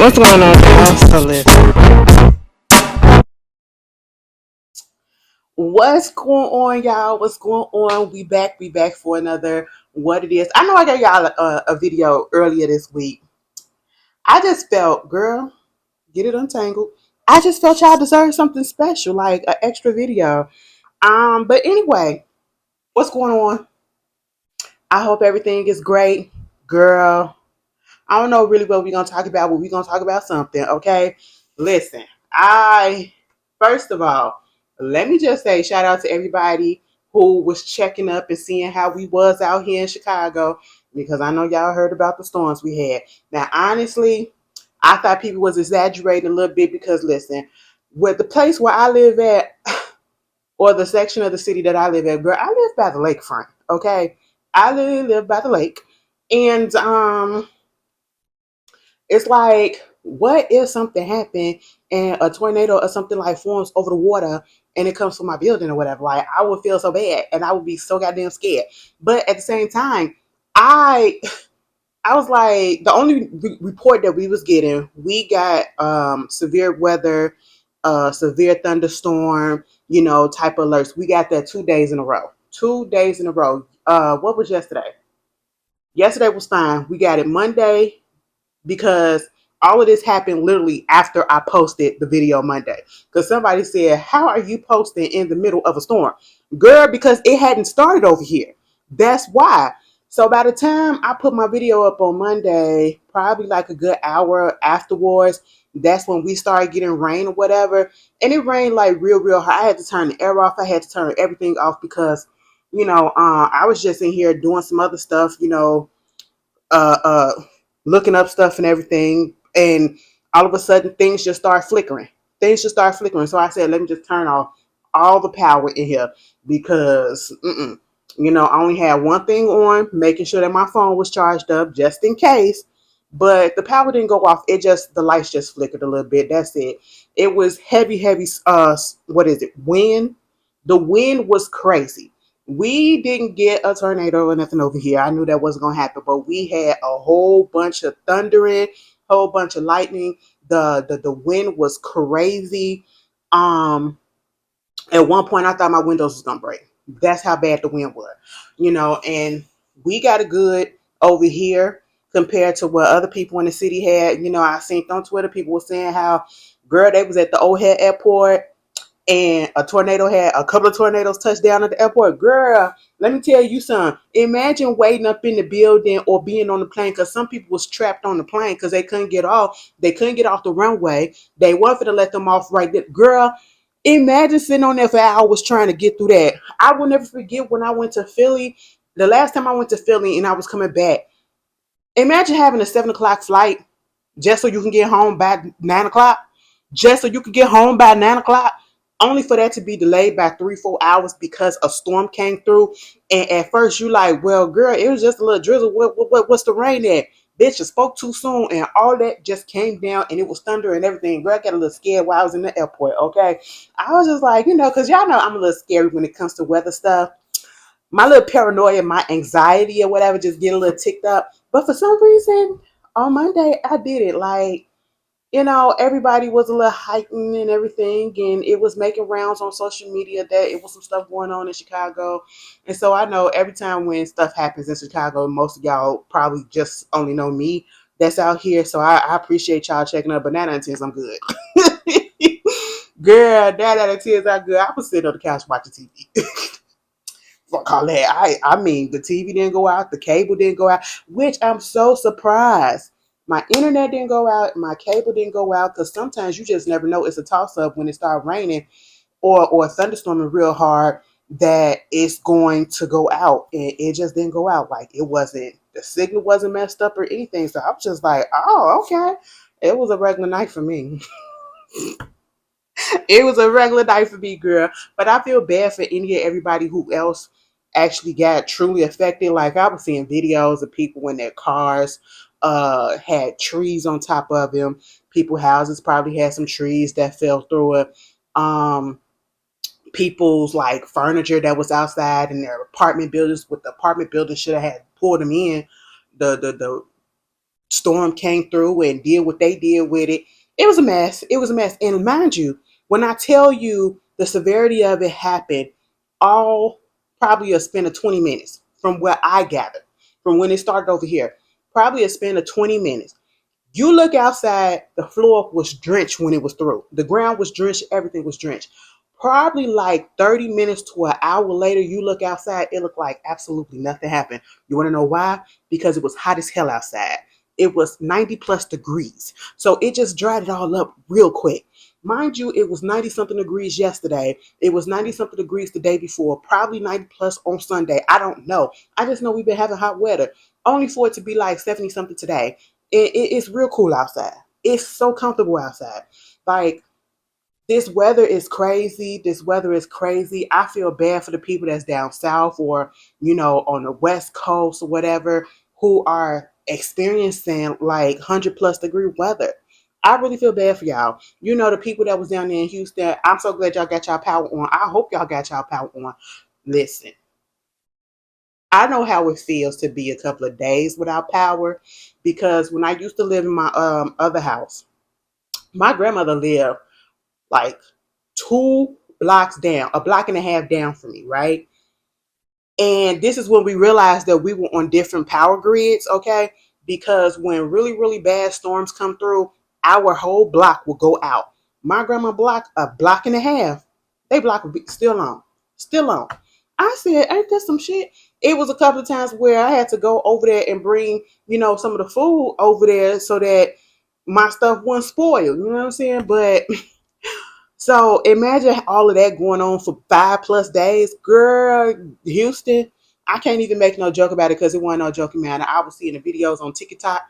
What's going on, y'all? So listen. What's going on, y'all? What's going on? We back. We back for another what it is. I know I gave y'all a video earlier this week. I just felt, girl, get it untangled. I just felt y'all deserve something special, like an extra video. But anyway, what's going on? I hope everything is great, girl. I don't know really what we're gonna talk about, but we're gonna talk about something, okay? Listen, I first of all, let me just say shout out to everybody who was checking up and seeing how we was out here in Chicago because I know y'all heard about the storms we had. Now, honestly, I thought people was exaggerating a little bit because listen, with the place where I live at, or the section of the city that I live at, girl, I live by the lakefront, okay? I literally live by the lake. And it's like, what if something happened and a tornado or something like forms over the water and it comes to my building or whatever? Like, I would feel so bad and I would be so goddamn scared. But at the same time, I I was like, the only report that we was getting, we got severe weather, severe thunderstorm, type of alerts. We got that 2 days in a row. 2 days in a row. What was yesterday? Yesterday was fine. We got it Monday, because all of this happened literally after I posted the video Monday. Because somebody said, "How are you posting in the middle of a storm?" Girl, because it hadn't started over here. That's why. So by the time I put my video up on Monday, probably like a good hour afterwards, that's when we started getting rain or whatever. And it rained like real, real hard. I had to turn the air off. I had to turn everything off because, I was just in here doing some other stuff, uh, uh, looking up stuff and everything, and all of a sudden things just start flickering. Things just start flickering. So I said, let me just turn off all the power in here because, I only had one thing on, making sure that my phone was charged up just in case. But the power didn't go off. The lights just flickered a little bit. That's it. It was heavy, heavy. What is it? Wind. The wind was crazy. We didn't get a tornado or nothing over here. I knew that wasn't gonna happen, but we had a whole bunch of thundering, whole bunch of lightning. The wind was crazy. Um, at one point I thought my windows was gonna break. That's how bad the wind was, and we got a good over here compared to what other people in the city had. I seen on Twitter people were saying how, girl, they was at the O'Hare airport and a couple of tornadoes touched down at the airport. Girl, let me tell you something. Imagine waiting up in the building or being on the plane, because some people was trapped on the plane because they couldn't get off. They couldn't get off the runway. They wanted to let them off right there. Girl, imagine sitting on there for hours trying to get through that. I will never forget when I went to Philly. The last time I went to Philly and I was coming back. Imagine having a 7 o'clock flight just so you can get home by 9 o'clock. Just so you can get home by 9 o'clock, only for that to be delayed by 3, 4 hours because a storm came through. And at first you like, well, girl, it was just a little drizzle. What's the rain at? Bitch, you spoke too soon, and all that just came down, and it was thunder and everything. Girl, I got a little scared while I was in the airport. Okay, I was just like, because y'all know I'm a little scary when it comes to weather stuff. My little paranoia, my anxiety or whatever, just get a little ticked up. But for some reason, on Monday, I did it. Like, everybody was a little heightened and everything, and it was making rounds on social media that it was some stuff going on in Chicago. And so I know every time when stuff happens in Chicago, most of y'all probably just only know me that's out here. So I appreciate y'all checking up, but 9 out of 10, I'm good. Girl, 9 out of 10, I'm good. I was sitting on the couch watching TV. Fuck all that. I mean, the TV didn't go out, the cable didn't go out, which I'm so surprised. My internet didn't go out, my cable didn't go out, because sometimes you just never know. It's a toss up when it starts raining or thunderstorming real hard that it's going to go out, and it just didn't go out. Like, it wasn't, the signal wasn't messed up or anything. So I was just like, oh, okay. It was a regular night for me. It was a regular night for me, girl. But I feel bad for any and everybody who else actually got truly affected. Like, I was seeing videos of people in their cars had trees on top of them. People houses probably had some trees that fell through it. Um People's like furniture that was outside in their apartment buildings, with the apartment buildings should have had pulled them in. The storm came through and did what they did with it. It was a mess. It was a mess. And mind you, when I tell you the severity of it happened, all probably a span of 20 minutes from where I gathered, from when it started over here, probably a span of 20 minutes. You look outside, the floor was drenched when it was through. The ground was drenched, everything was drenched. Probably like 30 minutes to an hour later, you look outside, it looked like absolutely nothing happened. You want to know why? Because it was hot as hell outside. It was 90 plus degrees. So it just dried it all up real quick. Mind you, it was 90 something degrees yesterday. It was 90 something degrees the day before, probably 90 plus on Sunday. I don't know. I just know we've been having hot weather, only for it to be like 70 something today. It's real cool outside. It's so comfortable outside. Like, this weather is crazy. This weather is crazy. I feel bad for the people that's down south or, on the West Coast or whatever, who are experiencing like 100 plus degree weather. I really feel bad for y'all. The people that was down there in Houston, I'm so glad y'all got y'all power on. I hope y'all got y'all power on. Listen, I know how it feels to be a couple of days without power, because when I used to live in my other house, my grandmother lived like 2 blocks down, a block and a half down from me, right? And this is when we realized that we were on different power grids, okay? Because when really, really bad storms come through, our whole block will go out. My grandma block, a block and a half, they block would be still on. Still on. I said, ain't that some shit? It was a couple of times where I had to go over there and bring, some of the food over there so that my stuff wasn't spoiled. You know what I'm saying? But so imagine all of that going on for 5 plus days. Girl, Houston, I can't even make no joke about it because it wasn't no joking matter. I was seeing the videos on TikTok,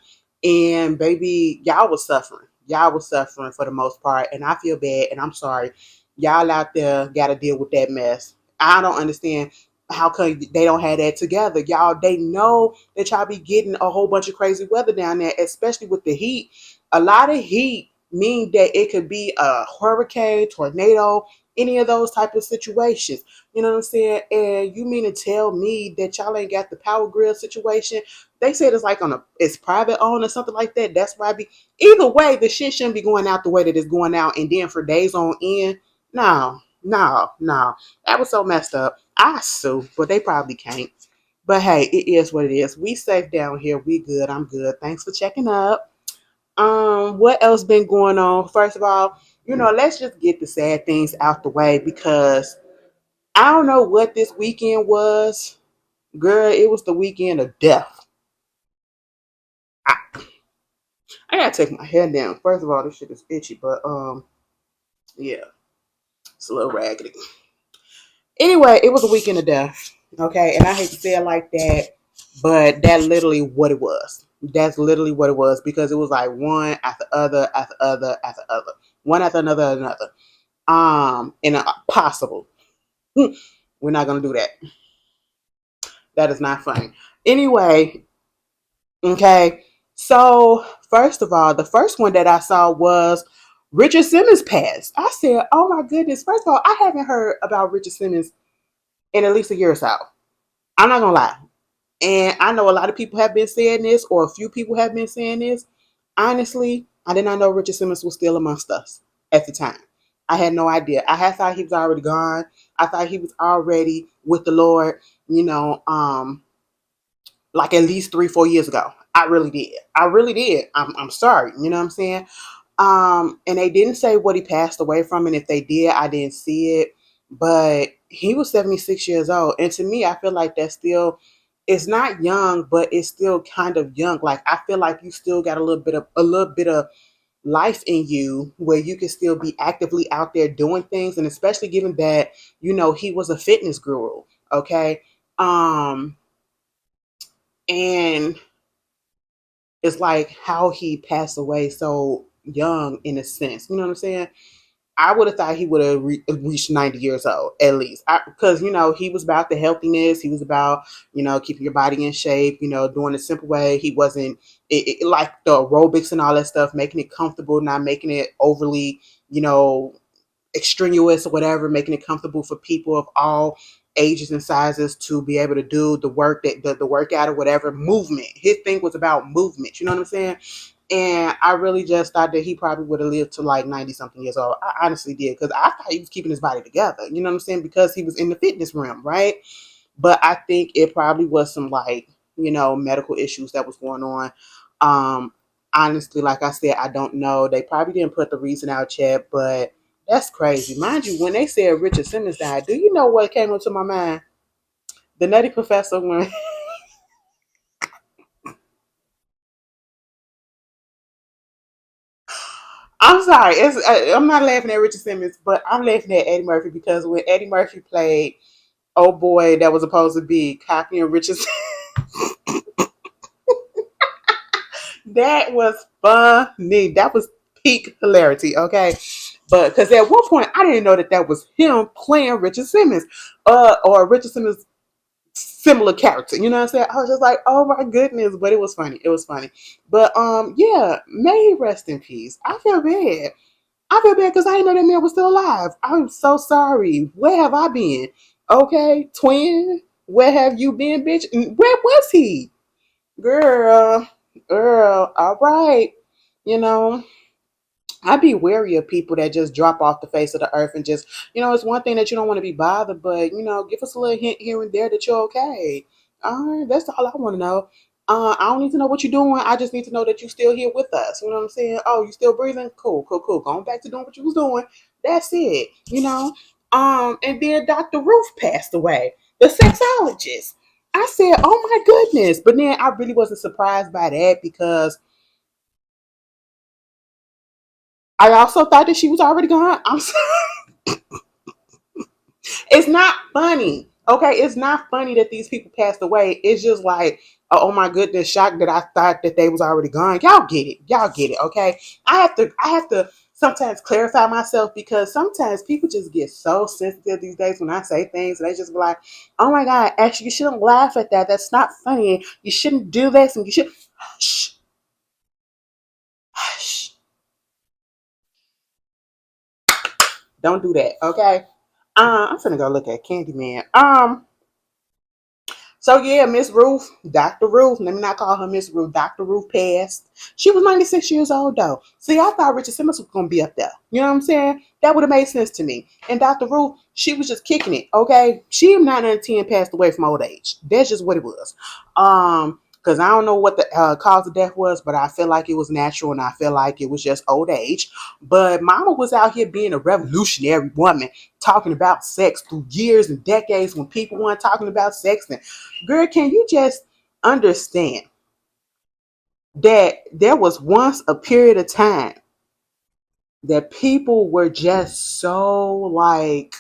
and baby, y'all was suffering. Y'all was suffering for the most part. And I feel bad and I'm sorry. Y'all out there gotta deal with that mess. I don't understand how come they don't have that together. Y'all, they know that y'all be getting a whole bunch of crazy weather down there, especially with the heat. A lot of heat mean that it could be a hurricane, tornado, any of those type of situations. You know what I'm saying? And you mean to tell me that y'all ain't got the power grid situation? They said it's like it's private owned or something like that. That's why I be either way, the shit shouldn't be going out the way that it's going out, and then for days on end. No, no, no. That was so messed up. I sue, but they probably can't. But hey, it is what it is. We safe down here. We good. I'm good. Thanks for checking up. What else been going on? First of all, let's just get the sad things out the way, because I don't know what this weekend was. Girl, it was the weekend of death. I, I gotta take my hair down. First of all, this shit is itchy, but yeah, it's a little raggedy. Anyway, it was a weekend of death. Okay, and I hate to say it like that, but that's literally what it was. That's literally what it was, because it was like one after other after other after other, one after another. And possible. We're not gonna do that. That is not funny. Anyway, okay. So first of all, the first one that I saw was Richard Simmons passed. I said, "Oh my goodness!" First of all, I haven't heard about Richard Simmons in at least a year or so. I'm not gonna lie. And I know a lot of people have been saying this, or a few people have been saying this. Honestly, I did not know Richard Simmons was still amongst us at the time. I had no idea. I had thought he was already gone. I thought he was already with the Lord, you know, like at least 3, 4 years ago. I really did. I really did. I'm sorry. You know what I'm saying? And they didn't say what he passed away from, and if they did, I didn't see it. But he was 76 years old, and to me, I feel like that's still, it's not young, but it's still kind of young. Like, I feel like you still got a little bit of life in you where you can still be actively out there doing things, and especially given that he was a fitness guru. Okay, um, and it's like how he passed away so young in a sense. You know what I'm saying? I would have thought he would have reached 90 years old at least, because he was about the healthiness. He was about keeping your body in shape. Doing it a simple way. He wasn't like the aerobics and all that stuff, making it comfortable, not making it overly you know extraneous or whatever, making it comfortable for people of all ages and sizes to be able to do the work that the workout or whatever movement. His thing was about movement. You know what I'm saying? And I really just thought that he probably would have lived to like 90 something years old. I honestly did because I thought he was keeping his body together. You know what I'm saying? Because he was in the fitness realm, right? But I think it probably was some like, medical issues that was going on. Um, Honestly, like I said, I don't know. They probably didn't put the reason out yet, but that's crazy. Mind you, when they said Richard Simmons died, do you know what came up to my mind? The Nutty Professor when I'm sorry, I'm not laughing at Richard Simmons, but I'm laughing at Eddie Murphy because when Eddie Murphy played oh boy that was supposed to be Cocky and Richard, that was funny. That was peak hilarity, okay? But because at one point I didn't know that that was him playing Richard Simmons, or Richard Simmons similar character. You know what I'm saying? I was just like, oh my goodness, but it was funny. It was funny. But yeah, may he rest in peace. I feel bad. I feel bad because I didn't know that man was still alive. I'm so sorry. Where have I been? Okay, twin, where have you been, bitch? Where was he? Girl, girl, all right. You know, I'd be wary of people that just drop off the face of the earth and just, it's one thing that you don't want to be bothered, but, give us a little hint here and there that you're okay. All right, that's all I want to know. I don't need to know what you're doing. I just need to know that you're still here with us. You know what I'm saying? Oh, you still breathing? Cool, cool, cool. Going back to doing what you was doing. That's it. And then Dr. Ruth passed away, the sexologist. I said, oh my goodness. But then I really wasn't surprised by that because I also thought that she was already gone. It's not funny. Okay, it's not funny that these people passed away. It's just like, oh my goodness, shocked that I thought that they was already gone. Y'all get it. Y'all get it. Okay, I have to sometimes clarify myself because sometimes people just get so sensitive these days when I say things. And they just be like, oh my god, actually, you shouldn't laugh at that. That's not funny. You shouldn't do this, and you should hush, hush. Don't do that. Okay. I'm finna go look at Candyman. So yeah, Miss Ruth, Dr. Ruth, let me not call her Miss Ruth, Dr. Ruth passed. She was 96 years old though. See, I thought Richard Simmons was gonna be up there. You know what I'm saying? That would have made sense to me. And Dr. Ruth, she was just kicking it, okay? She 9 10 passed away from old age. That's just what it was. Because I don't know what the cause of death was, but I feel like it was natural and I feel like it was just old age. But Mama was out here being a revolutionary woman, talking about sex through years and decades when people weren't talking about sex. And girl, can you just understand that there was once a period of time that people were just so like,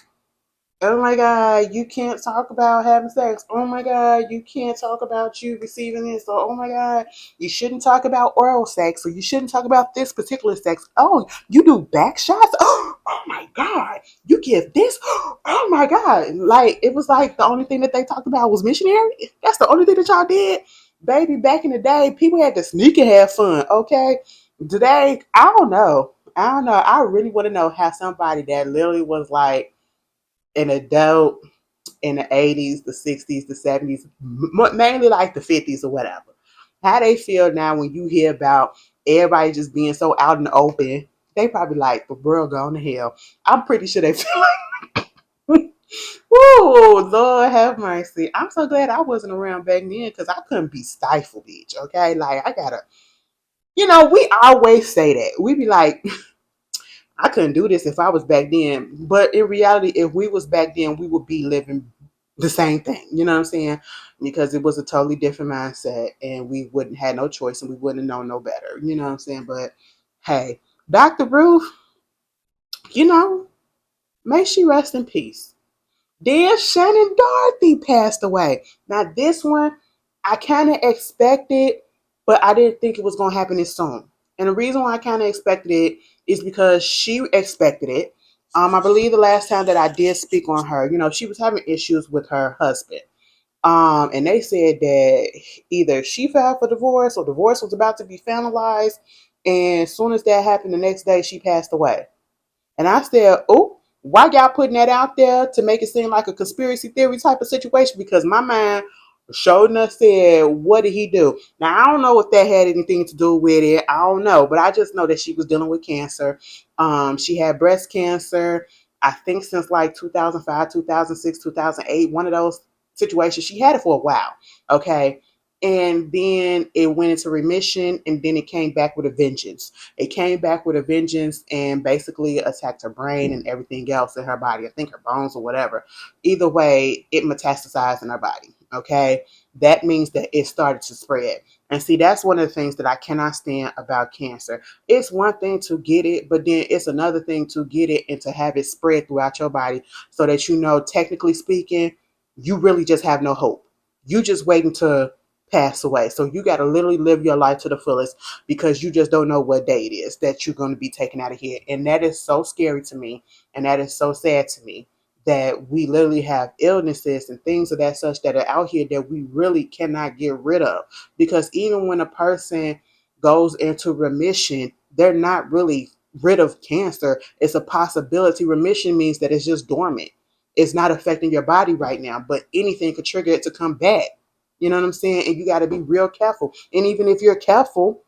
oh my God, you can't talk about having sex. Oh my God, you can't talk about you receiving this. Or oh my God, you shouldn't talk about oral sex. Or you shouldn't talk about this particular sex. Oh, you do back shots. Oh my God, you give this. Oh my God. Like, it was like the only thing that they talked about was missionary. That's the only thing that y'all did. Baby, back in the day, people had to sneak and have fun. Okay. Today, I don't know. I don't know. I really want to know how somebody that literally was like, an adult in the 80s, the 60s, the 70s, mainly like the 50s or whatever. How they feel now when you hear about everybody just being so out in the open. They probably like, the world going to hell. I'm pretty sure they feel like, whoa, Lord have mercy. I'm so glad I wasn't around back then because I couldn't be stifled, bitch. Okay, like I gotta, we always say that. We be like, I couldn't do this if I was back then. But in reality, if we was back then, we would be living the same thing. You know what I'm saying? Because it was a totally different mindset and we wouldn't have no choice and we wouldn't have known no better. You know what I'm saying? But hey, Dr. Ruth, you know, may she rest in peace. Then Shannon Dorothy passed away. Now this one, I kind of expected, but I didn't think it was gonna happen this soon. And the reason why I kind of expected it is because she expected it. I believe the last time that I did speak on her, she was having issues with her husband. And they said that either she filed for divorce or divorce was about to be finalized. And as soon as that happened, the next day she passed away. And I said, oh. Why y'all putting that out there to make it seem like a conspiracy theory type of situation? Because my mind showed enough said, what did he do? Now, I don't know if that had anything to do with it. I don't know. But I just know that she was dealing with cancer. She had breast cancer, I think since like 2005, 2006, 2008, one of those situations. She had it for a while. Okay. And then it went into remission, and then it came back with a vengeance. It came back with a vengeance and basically attacked her brain and everything else in her body. I think her bones or whatever. Either way, it metastasized in her body. Okay. That means that it started to spread. And see, that's one of the things that I cannot stand about cancer. It's one thing to get it, but then it's another thing to get it and to have it spread throughout your body so that you know, technically speaking, you really just have no hope. You just waiting to pass away. So you got to literally live your life to the fullest because you just don't know what day it is that you're going to be taken out of here. And that is so scary to me. And that is so sad to me that we literally have illnesses and things of that such that are out here that we really cannot get rid of. Because even when a person goes into remission, they're not really rid of cancer. It's a possibility. Remission means that it's just dormant. It's not affecting your body right now, but anything could trigger it to come back. You know what I'm saying? And you got to be real careful. And even if you're careful,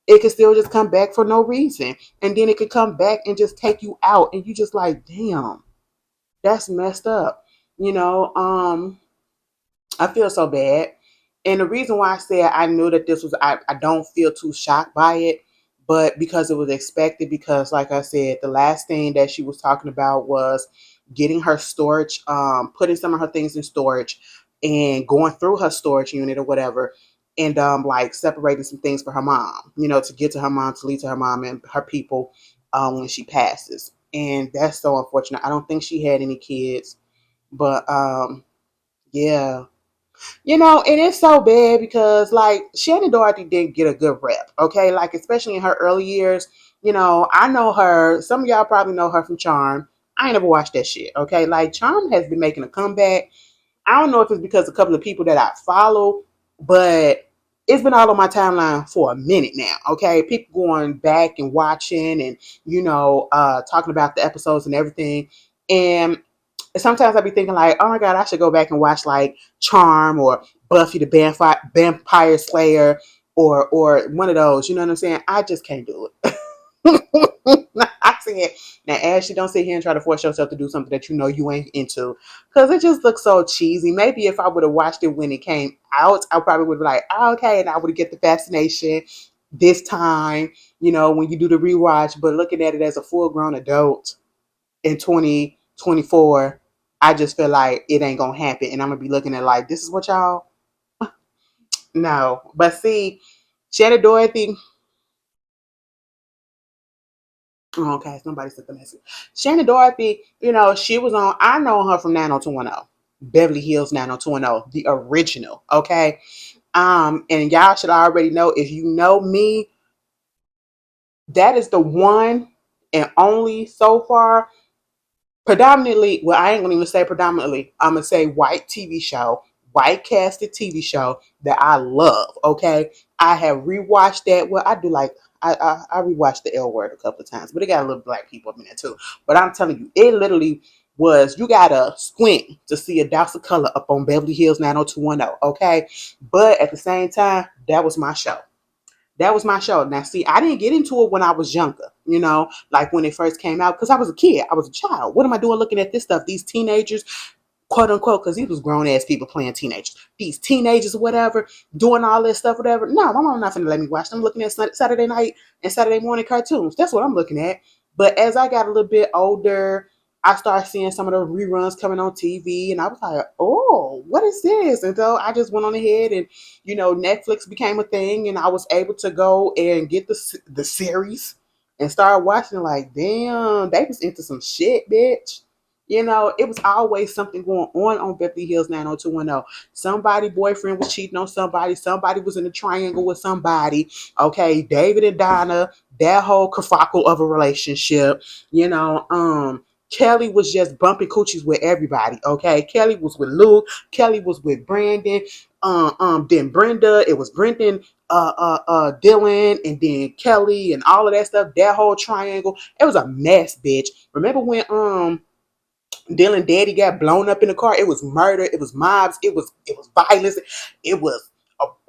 it could still just come back for no reason. And then it could come back and just take you out. And you just like, damn, that's messed up. You know, I feel so bad. And the reason why I said I knew that this was, I don't feel too shocked by it, but because it was expected, because like I said, the last thing that she was talking about was getting her storage, putting some of her things in storage and going through her storage unit or whatever. And like separating some things for her mom, you know, to get to her mom, to leave to her mom and her people when she passes. And that's so unfortunate. I don't think she had any kids, but yeah, you know, and it's so bad because like Shannon Doherty didn't get a good rep, okay? Like especially in her early years. You know, I know her. Some of y'all probably know her from Charm. I ain't never watched that shit, okay? Like Charm has been making a comeback. I don't know if it's because a couple of people that I follow, but it's been all on my timeline for a minute now, okay? People going back and watching and, you know, talking about the episodes and everything. And sometimes I be thinking like, oh my God, I should go back and watch like Charm or Buffy the Vampire Slayer or one of those. You know what I'm saying? I just can't do it. I said, now Ashley, don't sit here and try to force yourself to do something that you know you ain't into, because it just looks so cheesy. Maybe if I would have watched it when it came out, I probably would be like, oh, okay, and I would get the fascination this time, you know, when you do the rewatch. But looking at it as a full grown adult in 2024, I just feel like it ain't gonna happen, and I'm gonna be looking at like, this is what y'all. No, but see, Shannon Dorothy. Oh, okay, somebody sent the message. Shannon Dorothy, you know, she was on. I know her from 90210, Beverly Hills 90210, the original. Okay, and y'all should already know, if you know me, that is the one and only so far predominantly, well, I ain't gonna even say predominantly, I'm gonna say white TV show, white casted TV show that I love. Okay, I have rewatched that. Well, I do like, I rewatched the L Word a couple of times, but it got a little black people up in there too. But I'm telling you, it literally was, you gotta squint to see a douse of color up on Beverly Hills 90210. Okay, but at the same time, that was my show. That was my show. Now, see, I didn't get into it when I was younger, you know, like when it first came out, because I was a kid. I was a child. What am I doing looking at this stuff? These teenagers, quote unquote, because these was grown ass people playing teenagers. These teenagers or whatever, doing all this stuff, whatever. No, my mom not finna let me watch them. I'm looking at Saturday night and Saturday morning cartoons. That's what I'm looking at. But as I got a little bit older, I started seeing some of the reruns coming on TV, and I was like, "Oh, what is this?" And so I just went on ahead, and you know, Netflix became a thing, and I was able to go and get the series and start watching. Like, damn, they was into some shit, bitch. You know, it was always something going on Beverly Hills 90210. Somebody boyfriend was cheating on somebody. Somebody was in a triangle with somebody. Okay, David and Donna, that whole kerfuffle of a relationship. You know, Kelly was just bumping coochies with everybody. Okay, Kelly was with Luke. Kelly was with Brandon. Then Brenda. It was Brendan, Dylan, and then Kelly, and all of that stuff. That whole triangle. It was a mess, bitch. Remember when Dylan daddy got blown up in the car. It was murder. It was mobs. It was violence. It was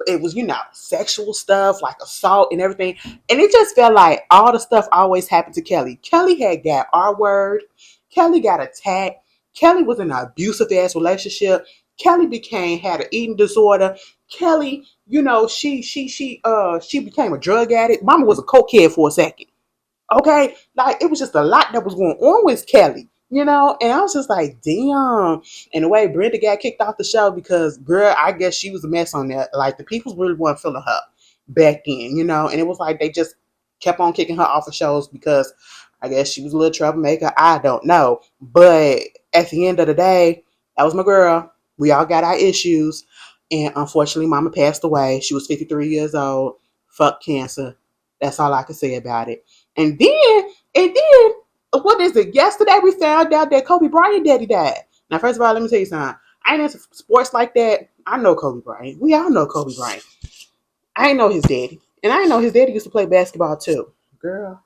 it was sexual stuff like assault and everything. And it just felt like all the stuff always happened to Kelly. Kelly had got R word. Kelly got attacked. Kelly was in an abusive ass relationship. Kelly had an eating disorder. Kelly, she became a drug addict. Mama was a cokehead for a second. Okay, like it was just a lot that was going on with Kelly, and I was just like, damn. And the way Brenda got kicked off the show because, girl, I guess she was a mess on that. Like the people really weren't feeling her back then, and it was like they just kept on kicking her off the shows because I guess she was a little troublemaker. I don't know, but at the end of the day, that was my girl. We all got our issues, and unfortunately, Mama passed away. She was 53 years old. Fuck cancer. That's all I can say about it. And then, what is it? Yesterday we found out that Kobe Bryant daddy died. Now, first of all, let me tell you something. I ain't into sports like that. I know Kobe Bryant. We all know Kobe Bryant. I ain't know his daddy. And I know his daddy used to play basketball too. Girl.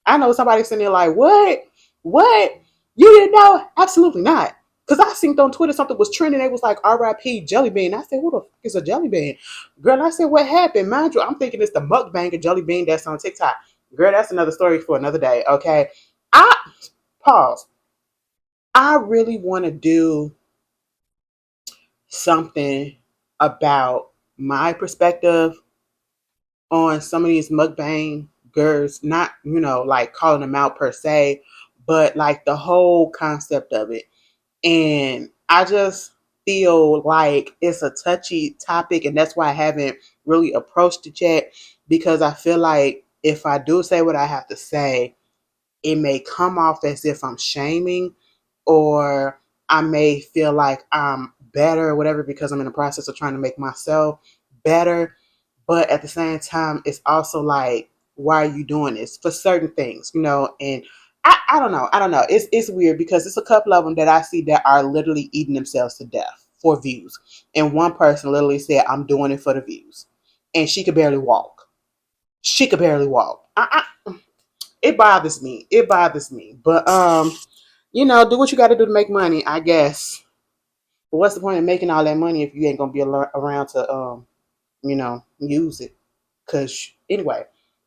I know somebody sitting there like, what? What? You didn't know? Absolutely not. Because I seen on Twitter something was trending. It was like RIP Jelly Bean. I said, who the fuck is a Jelly Bean? Girl, I said, what happened? Mind you, I'm thinking it's the mukbang of Jelly Bean that's on TikTok. Girl, that's another story for another day, okay? I pause. I really want to do something about my perspective on some of these mukbang girls, not, like calling them out per se, but like the whole concept of it. And I just feel like it's a touchy topic, and that's why I haven't really approached it yet because I feel like if I do say what I have to say, it may come off as if I'm shaming or I may feel like I'm better or whatever because I'm in the process of trying to make myself better. But at the same time, it's also like, why are you doing this for certain things, And I don't know. I don't know. It's weird because it's a couple of them that I see that are literally eating themselves to death for views. And one person literally said, I'm doing it for the views. And she could barely walk. She could barely walk. It bothers me. It bothers me. But do what you got to do to make money, I guess. But what's the point of making all that money if you ain't gonna be around to use it? Cause anyway,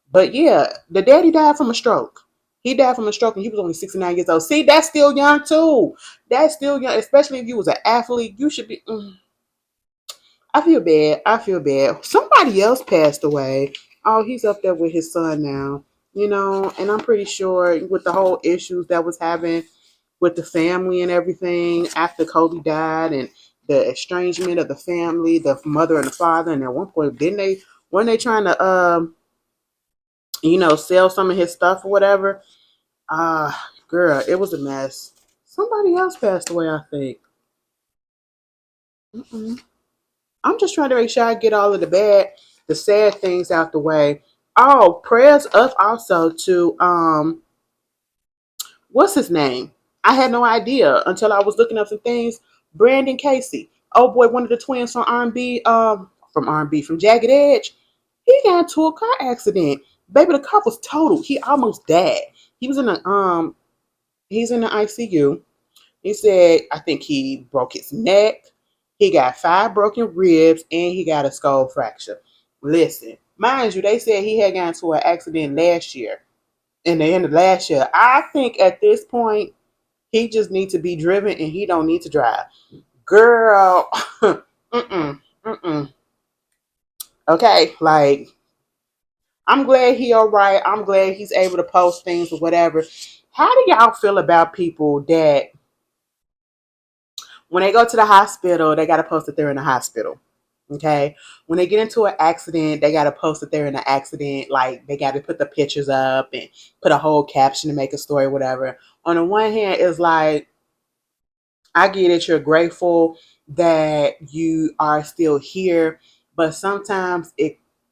but yeah, the daddy died from a stroke. He died from a stroke, and he was only 69 years old. See, that's still young too. That's still young, especially if you was an athlete. You should be. I feel bad. I feel bad. Somebody else passed away. Oh, he's up there with his son now. And I'm pretty sure with the whole issues that was having with the family and everything after Kobe died and the estrangement of the family, the mother and the father, and at one point didn't they weren't they trying to sell some of his stuff or whatever? Girl, it was a mess. Somebody else passed away, I think. Mm-mm. I'm just trying to make sure I get all of the sad things out the way. Oh, prayers up also to what's his name? I had no idea until I was looking up some things. Brandon Casey. Oh boy, one of the twins from R&B, from Jagged Edge. He got into a car accident. Baby, the car was totaled. He almost died. He was in the he's in the ICU. He said, I think he broke his neck. He got 5 broken ribs and he got a skull fracture. Listen, mind you, they said he had gotten into an accident last year. In the end of last year. I think at this point, he just needs to be driven and he don't need to drive. Girl, mm-mm, mm-mm. Okay, like, I'm glad he all right. I'm glad he's able to post things or whatever. How do y'all feel about people that when they go to the hospital, they got to post that they're in the hospital? Okay. When they get into an accident, they got to post that they're in an accident. Like they got to put the pictures up and put a whole caption to make a story, whatever. On the one hand, it's like, I get it. You're grateful that you are still here, but sometimes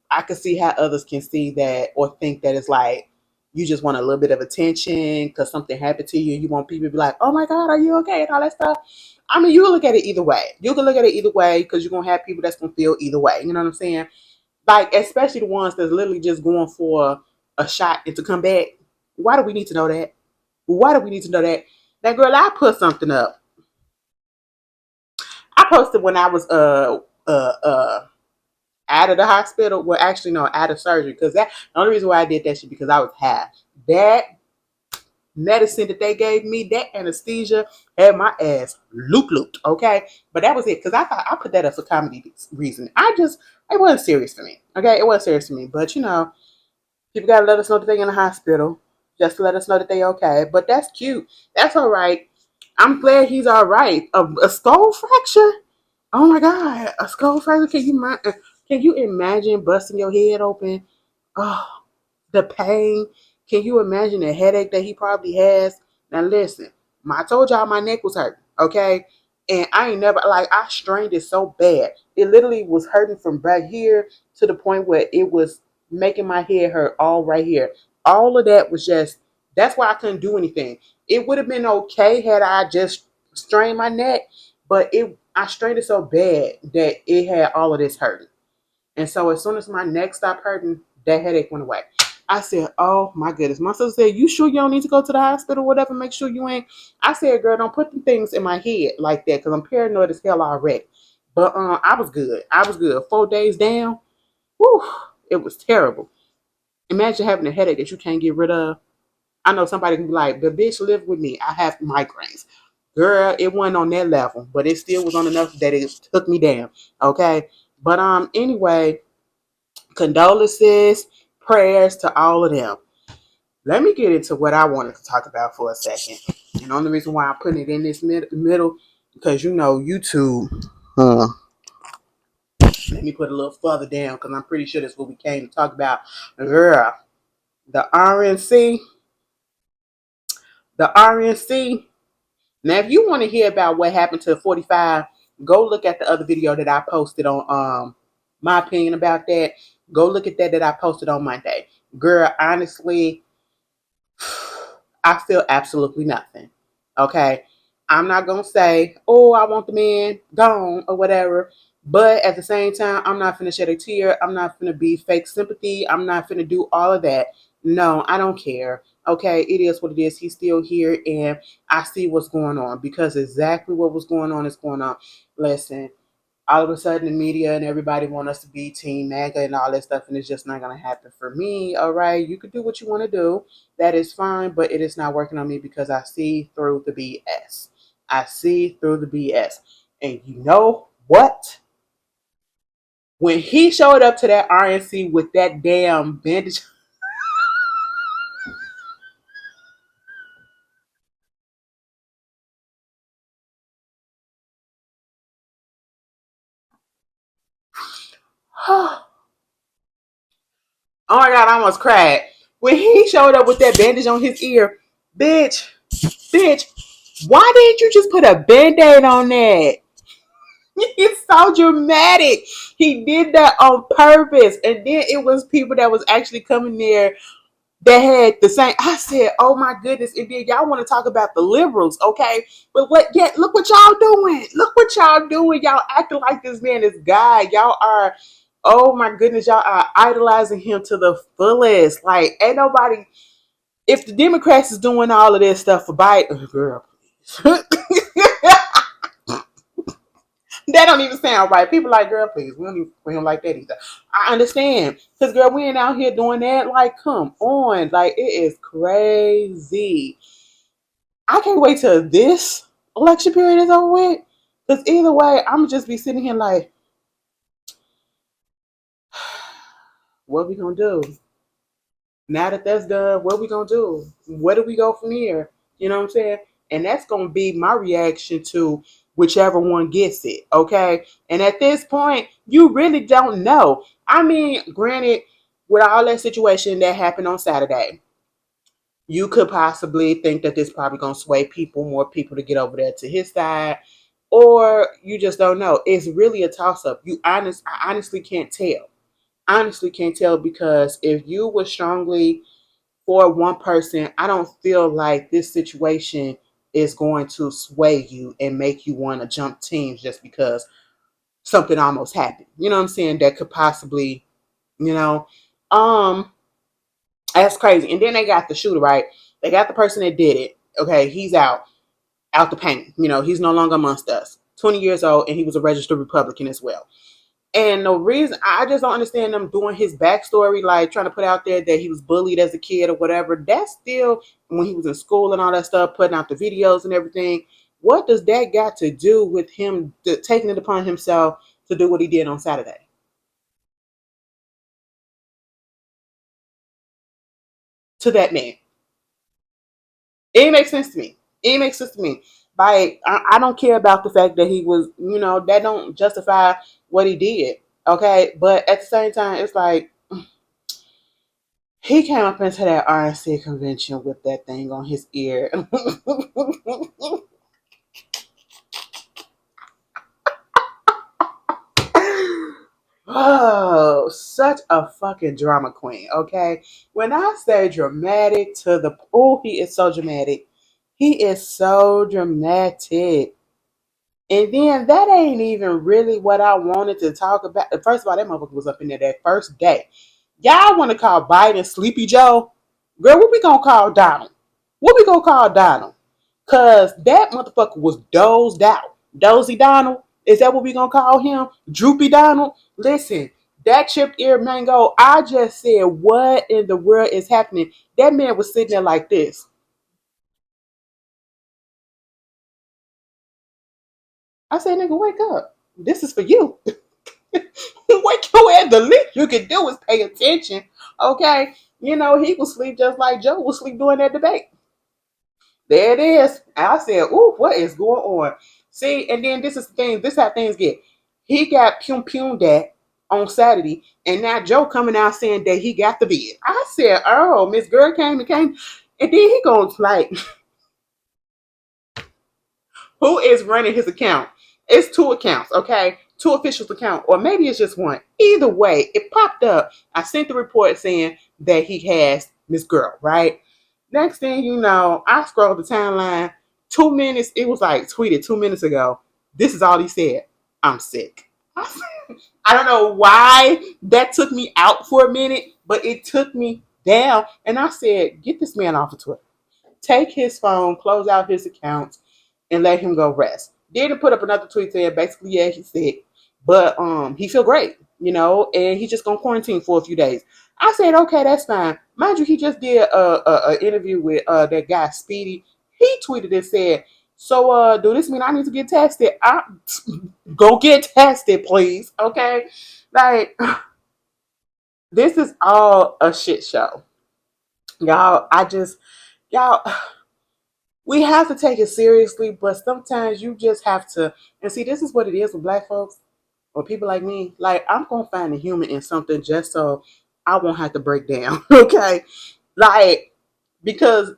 I can see how others can see that or think that it's like you just want a little bit of attention because something happened to you. You want people to be like, "Oh my God, are you okay?" and all that stuff. I mean, you can look at it either way. You can look at it either way because you're gonna have people that's gonna feel either way. You know what I'm saying? Like, especially the ones that's literally just going for a shot and to come back. Why do we need to know that? Why do we need to know that? That girl, I put something up. I posted when I was out of the hospital. Well, actually, no, out of surgery. Because that the only reason why I did that shit because I was high. That medicine that they gave me, that anesthesia, had my ass looped. Okay, but that was it. Because I thought I put that up for comedy reason. It wasn't serious for me. Okay, it wasn't serious for me. But people gotta let us know that they in the hospital, just to let us know that they okay. But that's cute. That's all right. I'm glad he's all right. A skull fracture. Oh my god, a skull fracture. Can you imagine busting your head open? Oh, the pain. Can you imagine the headache that he probably has? Now listen, I told y'all my neck was hurting, okay? And I ain't never like I strained it so bad. It literally was hurting from back here to the point where it was making my head hurt all right here. All of that was just that's why I couldn't do anything. It would have been okay had I just strained my neck, but it I strained it so bad that it had all of this hurting. And so as soon as my neck stopped hurting, that headache went away. I said, "Oh my goodness." My sister said, "You sure you don't need to go to the hospital, or whatever? Make sure you ain't." I said, "Girl, don't put the things in my head like that, because I'm paranoid as hell already." But I was good. I was good. 4 days down, whew, it was terrible. Imagine having a headache that you can't get rid of. I know somebody can be like, "The bitch live with me. I have migraines." Girl, it wasn't on that level, but it still was on enough that it took me down. Okay, but anyway, condolences, prayers to all of them. Let me get into what I wanted to talk about for a second. And the only reason why I'm putting it in this middle, because YouTube. Uh, Let me put a little further down because I'm pretty sure that's what we came to talk about. Girl, the RNC, the RNC. Now, if you want to hear about what happened to 45, go look at the other video that I posted on my opinion about that. Go look at that I posted on Monday. Girl, honestly, I feel absolutely nothing. Okay. I'm not going to say, oh, I want the man gone or whatever. But at the same time, I'm not finna shed a tear. I'm not finna be fake sympathy. I'm not finna do all of that. No, I don't care. Okay, it is what it is. He's still here, and I see what's going on because exactly what was going on is going on. Listen, all of a sudden the media and everybody want us to be team MAGA and all that stuff, and it's just not going to happen for me. All right, you can do what you want to do. That is fine, but it is not working on me because I see through the BS. I see through the BS. And you know what? When he showed up to that RNC with that damn bandage. Oh my God, I almost cried. When he showed up with that bandage on his ear, bitch, bitch, why didn't you just put a band-aid on that? It's so dramatic. He did that on purpose. And then it was people that was actually coming there that had the same. I said, oh my goodness. And then y'all want to talk about the liberals, okay? But look what y'all doing. Look what y'all doing. Y'all acting like this man is God. Y'all are, oh my goodness, y'all are idolizing him to the fullest. Like, ain't nobody, if the Democrats is doing all of this stuff for Biden, girl, that don't even sound right. People like, girl, please, we don't like that either. I understand. Because, girl, we ain't out here doing that. Like, come on. Like, it is crazy. I can't wait till this election period is over with. Because either way, I'm going to just be sitting here like, what we going to do? Now that that's done, what we going to do? Where do we go from here? You know what I'm saying? And that's going to be my reaction to whichever one gets it. Okay. And at this point, you really don't know. I mean, granted, with all that situation that happened on Saturday, you could possibly think that this probably going to sway more people to get over there to his side, or you just don't know. It's really a toss up. I honestly can't tell. Honestly can't tell because if you were strongly for one person, I don't feel like this situation is going to sway you and make you want to jump teams just because something almost happened. You know what I'm saying? That could possibly, you know, um, that's crazy. And then they got the shooter, right? They got the person that did it. Okay, he's out. out the paint. He's no longer amongst us. 20 years old, and he was a registered Republican as well. And the reason I just don't understand them doing his backstory, like trying to put out there that he was bullied as a kid or whatever. That's still when he was in school and all that stuff, putting out the videos and everything. What does that got to do with him taking it upon himself to do what he did on Saturday? To that man. It makes sense to me. It makes sense to me. I don't care about the fact that he was, that don't justify what he did. Okay. But at the same time, it's like he came up into that RNC convention with that thing on his ear. Oh, such a fucking drama queen, okay? When I say dramatic to the oh, he is so dramatic. He is so dramatic. And then that ain't even really what I wanted to talk about. First of all, that motherfucker was up in there that first day. Y'all want to call Biden Sleepy Joe? Girl, what we gonna call Donald? What we gonna call Donald? Cause that motherfucker was dozed out. Dozy Donald? Is that what we gonna call him? Droopy Donald? Listen, that chipped ear mango, I just said, what in the world is happening? That man was sitting there like this. I said, nigga, wake up. This is for you. Wake your ass. The least you can do is pay attention. Okay? He was asleep just like Joe was asleep during that debate. There it is. I said, ooh, what is going on? See, and then this is the thing, this is how things get. He got pum that on Saturday, and now Joe coming out saying that he got the bid. I said, oh, Miss Girl came and came. And then he goes like, who is running his account? It's two accounts, okay? Two officials account, or maybe it's just one. Either way, it popped up. I sent the report saying that he has Miss Girl, right? Next thing you know, I scrolled the timeline. 2 minutes, it was like tweeted 2 minutes ago. This is all he said. I'm sick. I don't know why that took me out for a minute, but it took me down. And I said, get this man off of Twitter. Take his phone, close out his accounts, and let him go rest. Didn't put up another tweet saying basically, yeah, he's sick, but he feel great, and he's just gonna quarantine for a few days. I said, okay, that's fine. Mind you, he just did a interview with that guy Speedy. He tweeted and said, so do this mean I need to get tested? Go get tested, please. Okay, like this is all a shit show, y'all. Y'all. We have to take it seriously, but sometimes you just have to. And see, this is what it is with black folks or people like me. Like, I'm going to find the human in something just so I won't have to break down. Okay. Like, because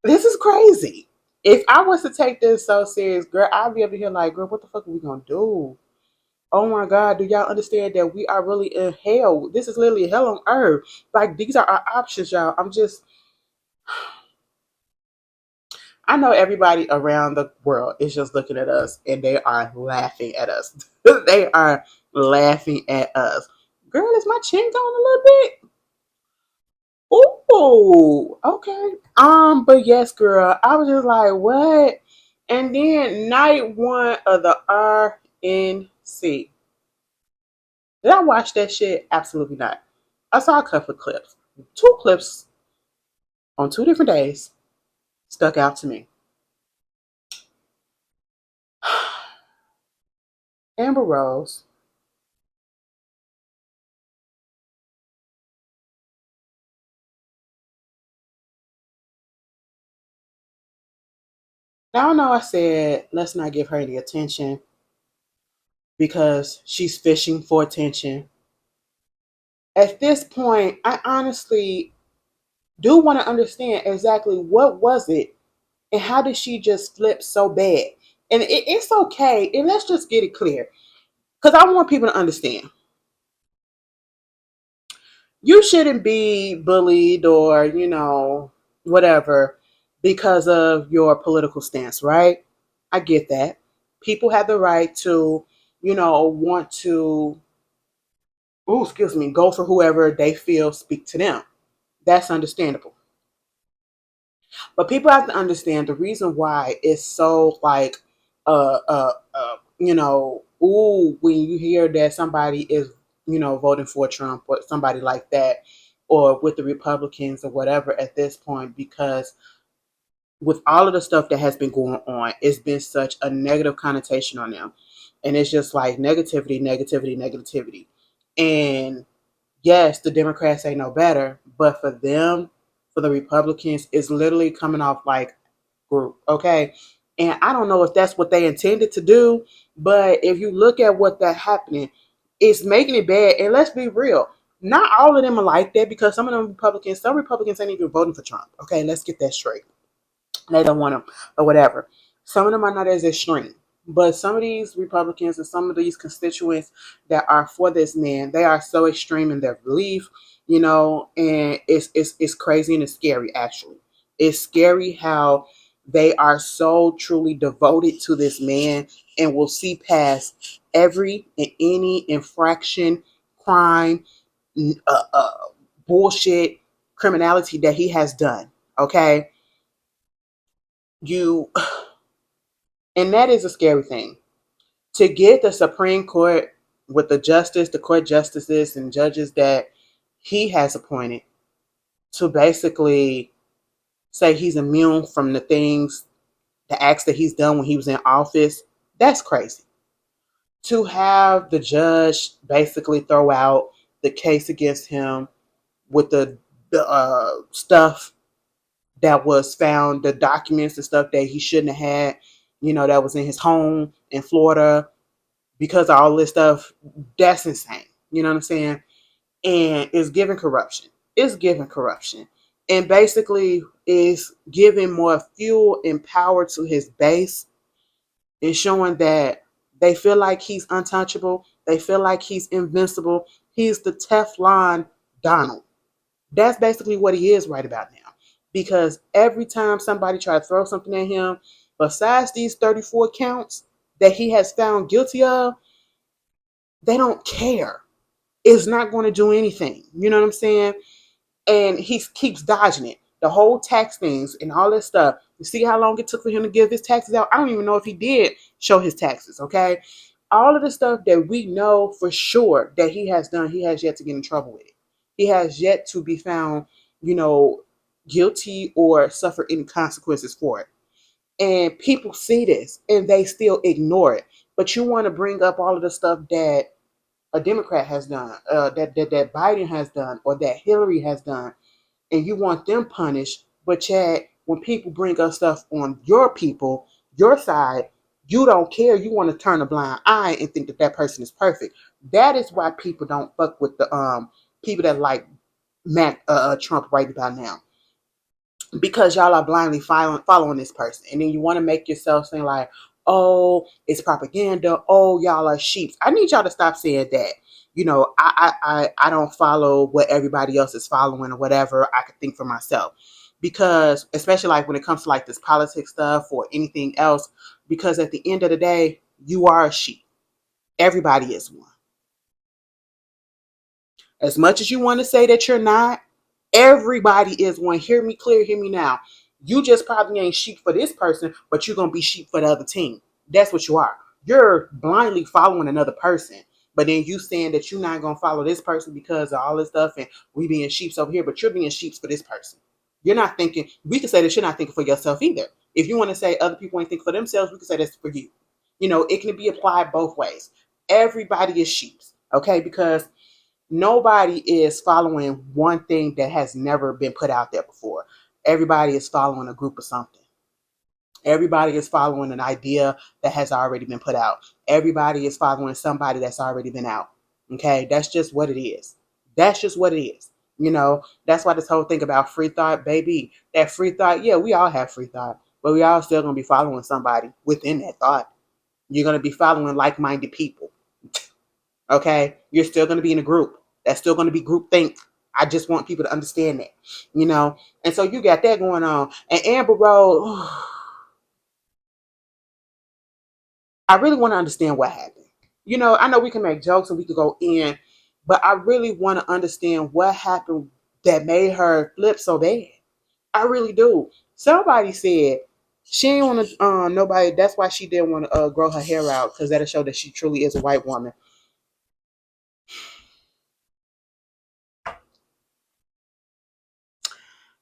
this is crazy. If I was to take this so serious, girl, I'd be over here like, girl, what the fuck are we going to do? Oh my God, do y'all understand that we are really in hell? This is literally hell on earth. Like, these are our options, y'all. I know everybody around the world is just looking at us and they are laughing at us. They are laughing at us. Girl, is my chin going a little bit? Ooh, okay. But yes, girl, I was just like, what? And then night one of the RNC. Did I watch that shit? Absolutely not. I saw a couple of clips. Two clips on 2 different days stuck out to me. Amber Rose. Now I know I said let's not give her any attention because she's fishing for attention. At this point, I honestly do want to understand exactly what was it and how did she just flip so bad. And it's okay, and let's just get it clear because I want people to understand. You shouldn't be bullied or, whatever because of your political stance, right? I get that. People have the right to, want to, oh, excuse me, go for whoever they feel speak to them. That's understandable. But people have to understand the reason why it's so like, ooh, when you hear that somebody is, voting for Trump or somebody like that, or with the Republicans or whatever at this point, because with all of the stuff that has been going on, it's been such a negative connotation on them. And it's just like negativity, negativity, negativity. And yes, the Democrats ain't no better, but for them, for the Republicans, it's literally coming off like group, okay? And I don't know if that's what they intended to do, but if you look at what that happening, it's making it bad. And let's be real, not all of them are like that, because some Republicans ain't even voting for Trump. Okay, let's get that straight. They don't want him or whatever. Some of them are not as extreme. But some of these Republicans and some of these constituents that are for this man, they are so extreme in their belief, and it's crazy and it's scary actually. It's scary how they are so truly devoted to this man and will see past every and any infraction, crime, uh, uh, bullshit, criminality that he has done. Okay, you and that is a scary thing. To get the Supreme Court with the court justices and judges that he has appointed to basically say he's immune from the acts that he's done when he was in office, that's crazy. To have the judge basically throw out the case against him with the stuff that was found, the documents and stuff that he shouldn't have had, that was in his home in Florida, because of all this stuff, that's insane. You know what I'm saying? And it's giving corruption. It's giving corruption. And basically is giving more fuel and power to his base and showing that they feel like he's untouchable. They feel like he's invincible. He's the Teflon Donald. That's basically what he is right about now. Because every time somebody try to throw something at him, besides these 34 counts that he has found guilty of, they don't care. It's not going to do anything. You know what I'm saying? And he keeps dodging it. The whole tax things and all that stuff. You see how long it took for him to give his taxes out? I don't even know if he did show his taxes, okay? All of the stuff that we know for sure that he has done, he has yet to get in trouble with it. He has yet to be found, you know, guilty or suffer any consequences for it. And people see this and they still ignore it. But you want to bring up all of the stuff that a Democrat has done, that Biden has done, or that Hillary has done, and you want them punished. But yet, when people bring up stuff on your people, your side, you don't care. You want to turn a blind eye and think that that person is perfect. That is why people don't fuck with the people that like Trump right about now, because y'all are blindly following this person, and then you want to make yourself saying like, oh, it's propaganda, oh, y'all are sheep. I need y'all to stop saying that. I don't follow what everybody else is following or whatever. I could think for myself, because especially like when it comes to like this politics stuff or anything else, because at the end of the day, you are a sheep. Everybody is one. As much as you want to say that you're not, everybody is one. Hear me clear, hear me now. You just probably ain't sheep for this person, but you're going to be sheep for the other team. That's what you are. You're blindly following another person, but then you saying that you're not going to follow this person because of all this stuff and we being sheeps over here, but you're being sheeps for this person. You're not thinking, we can say that you're not thinking for yourself either. If you want to say other people ain't thinking for themselves, we can say that's for you. It can be applied both ways. Everybody is sheeps, okay? Because nobody is following one thing that has never been put out there before. Everybody is following a group of something. Everybody is following an idea that has already been put out. Everybody is following somebody that's already been out. Okay, that's just what it is. That's just what it is. That's why this whole thing about free thought, baby, that free thought, yeah, we all have free thought, but we all still gonna be following somebody within that thought. You're gonna be following like-minded people. Okay, you're still going to be in a group. That's still going to be group think. I just want people to understand that. And so you got that going on. And Amber Rose, I really want to understand what happened. I know we can make jokes and we could go in, but I really want to understand what happened that made her flip so bad. I really do. Somebody said she ain't want to nobody. That's why she didn't want to grow her hair out because that'll show that she truly is a white woman.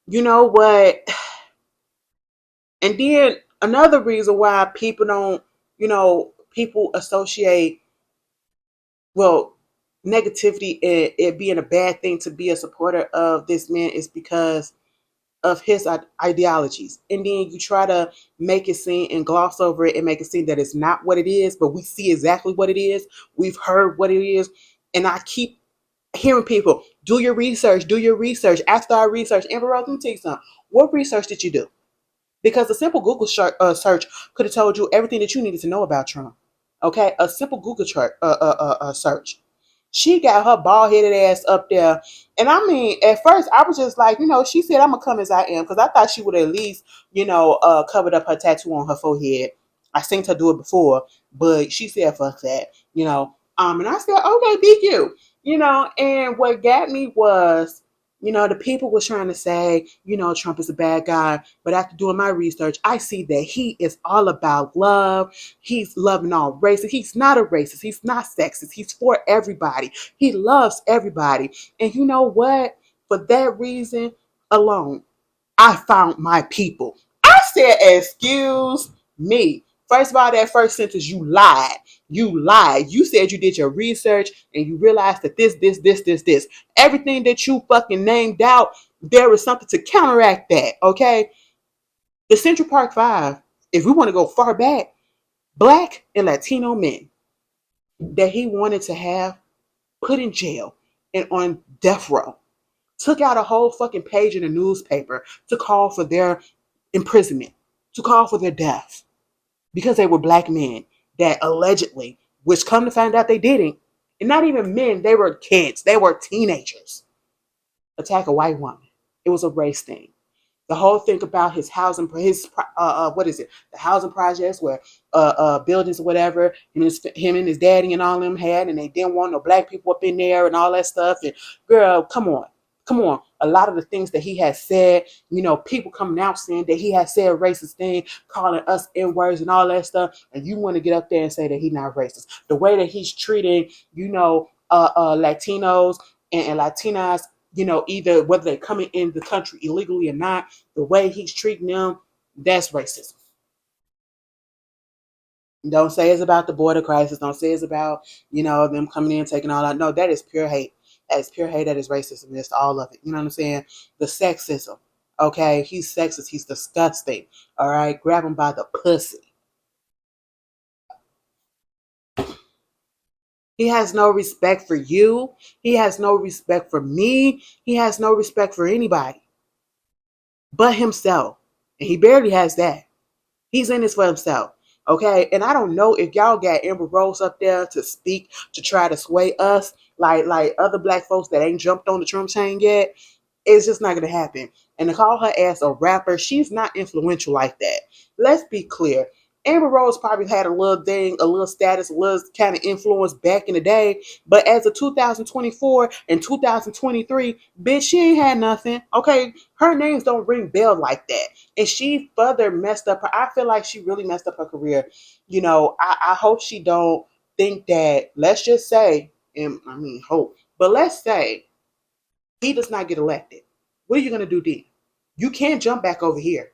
You know what? And then another reason why people don't, people associate, well, negativity and it being a bad thing to be a supporter of this man is because of his ideologies. And then you try to make it seem and gloss over it and make it seem that it's not what it is, but we see exactly what it is. We've heard what it is. And I keep hearing people, do your research, do your research. After I research, Amber Rose, let me tell you something. What research did you do? Because a simple Google search could have told you everything that you needed to know about Trump. Okay, a simple Google search. She got her bald headed ass up there, and I mean, at first I was just like, she said I'm gonna come as I am because I thought she would at least, covered up her tattoo on her forehead. I seen her do it before, but she said fuck that, and I said okay, be you, and what got me was the people was trying to say, Trump is a bad guy. But after doing my research, I see that he is all about love. He's loving all races. He's not a racist. He's not sexist. He's for everybody. He loves everybody. And you know what? For that reason alone, I found my people. I said, excuse me. First of all, that first sentence, you lied. You lied. You said you did your research and you realized that this. Everything that you fucking named out, there is something to counteract that, okay? The Central Park Five, if we want to go far back, black and Latino men that he wanted to have put in jail and on death row took out a whole fucking page in the newspaper to call for their imprisonment, to call for their death because they were black men that allegedly, which come to find out they didn't, and not even men, they were kids, they were teenagers, attack a white woman. It was a race thing. The whole thing about his housing, what is it? The housing projects where buildings or whatever, and him and his daddy and all them had, and they didn't want no black people up in there and all that stuff. And girl, come on. A lot of the things that he has said, people coming out saying that he has said racist things, calling us N words and all that stuff, and you want to get up there and say that he's not racist. The way that he's treating, Latinos and Latinas, either whether they're coming in the country illegally or not, the way he's treating them, that's racism. Don't say it's about the border crisis. Don't say it's about, them coming in and taking all out. No, that is pure hate. That is pure hate. That is racism. That's all of it. You know what I'm saying? The sexism. Okay? He's sexist. He's disgusting. All right? Grab him by the pussy. He has no respect for you. He has no respect for me. He has no respect for anybody but himself. And he barely has that. He's in this for himself. Okay. And I don't know if y'all got Amber Rose up there to speak to try to sway us like other black folks that ain't jumped on the Trump chain yet. It's just not gonna happen. And to call her ass a rapper, she's not influential like that. Let's be clear. Amber Rose probably had a little thing, a little status, a little kind of influence back in the day. But as of 2024 and 2023, bitch, she ain't had nothing. Okay, her names don't ring bell like that. And she further messed up her. I feel like she really messed up her career. I hope she don't think that, let's just say, and I mean hope, but let's say he does not get elected. What are you going to do then? You can't jump back over here.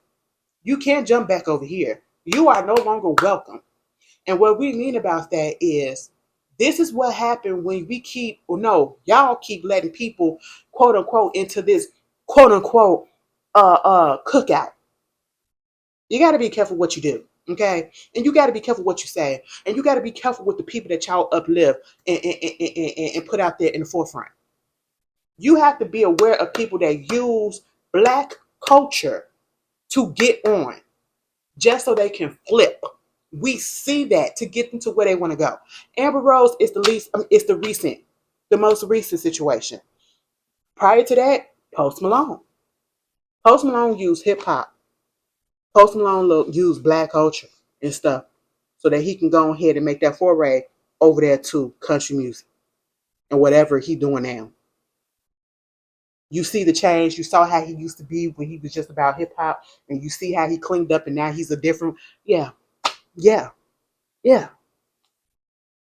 You can't jump back over here. You are no longer welcome. And what we mean about that is this is what happened when we keep, or no, y'all keep letting people, quote unquote, into this quote unquote cookout. You got to be careful what you do. Okay, and you got to be careful what you say, and you got to be careful with the people that y'all uplift and put out there in the forefront. You have to be aware of people that use black culture to get on just so they can flip. We see that to get them to where they want to go. Amber Rose is the most recent situation. Prior to that, Post Malone. Post Malone used hip hop. Post Malone used black culture and stuff so that he can go ahead and make that foray over there to country music and whatever he doing now. You see the change. You saw how he used to be when he was just about hip hop, and you see how he cleaned up, and now he's a different. Yeah, yeah, yeah.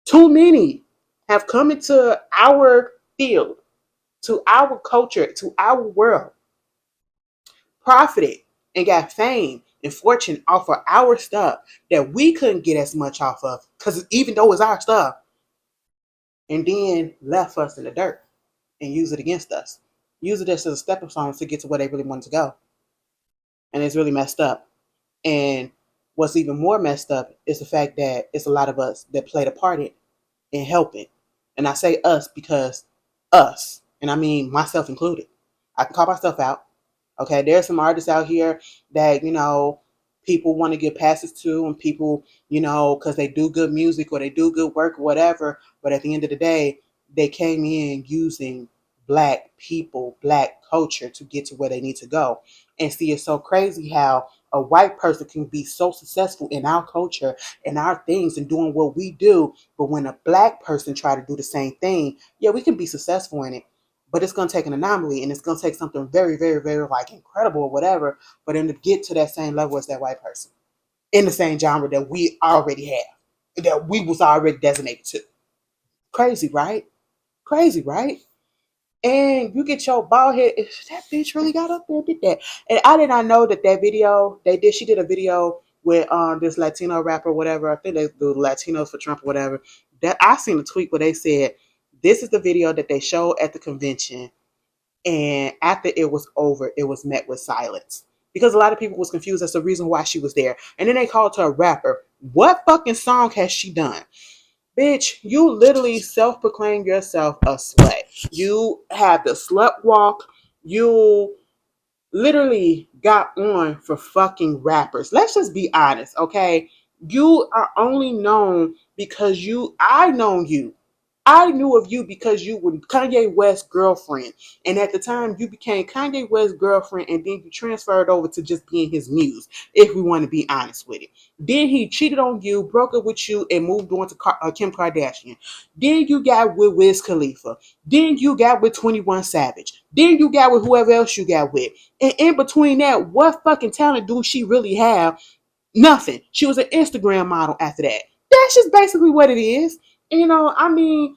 Too many have come into our field, to our culture, to our world, profited and got fame and fortune off of our stuff that we couldn't get as much off of, because even though it's our stuff, and then left us in the dirt and use it against us, use it as a stepping stone to get to where they really wanted to go. And it's really messed up. And what's even more messed up is the fact that it's a lot of us that played a part in helping. And I say us because us, and I mean myself included. I can call myself out. Okay, there's some artists out here that, people want to give passes to, and people, because they do good music or they do good work or whatever. But at the end of the day, they came in using black people, black culture to get to where they need to go. And see, it's so crazy how a white person can be so successful in our culture and our things and doing what we do, but when a black person try to do the same thing, yeah, we can be successful in it, but it's going to take an anomaly, and it's going to take something very, very, very like incredible or whatever for them to get to that same level as that white person in the same genre that we already have, that we was already designated to. Crazy, right? Crazy, right? And you get your bald head. That bitch really got up there and did that. And I did not know that video they did. She did a video with this Latino rapper, whatever. I think they do Latinos for Trump or whatever. That I seen a tweet where they said this is the video that they showed at the convention, and after it was over, it was met with silence because a lot of people was confused as to the reason why she was there. And then they called her a rapper. What fucking song has she done? Bitch, you literally self-proclaim yourself a slut. You have the slut walk. You literally got on for fucking rappers. Let's just be honest, okay? You are only known because I know you. I knew of you because you were Kanye West's girlfriend. And at the time, you became Kanye West's girlfriend, and then you transferred over to just being his muse, if we want to be honest with it. Then he cheated on you, broke up with you, and moved on to Kim Kardashian. Then you got with Wiz Khalifa. Then you got with 21 Savage. Then you got with whoever else you got with. And in between that, what fucking talent do she really have? Nothing. She was an Instagram model after that. That's just basically what it is. I mean,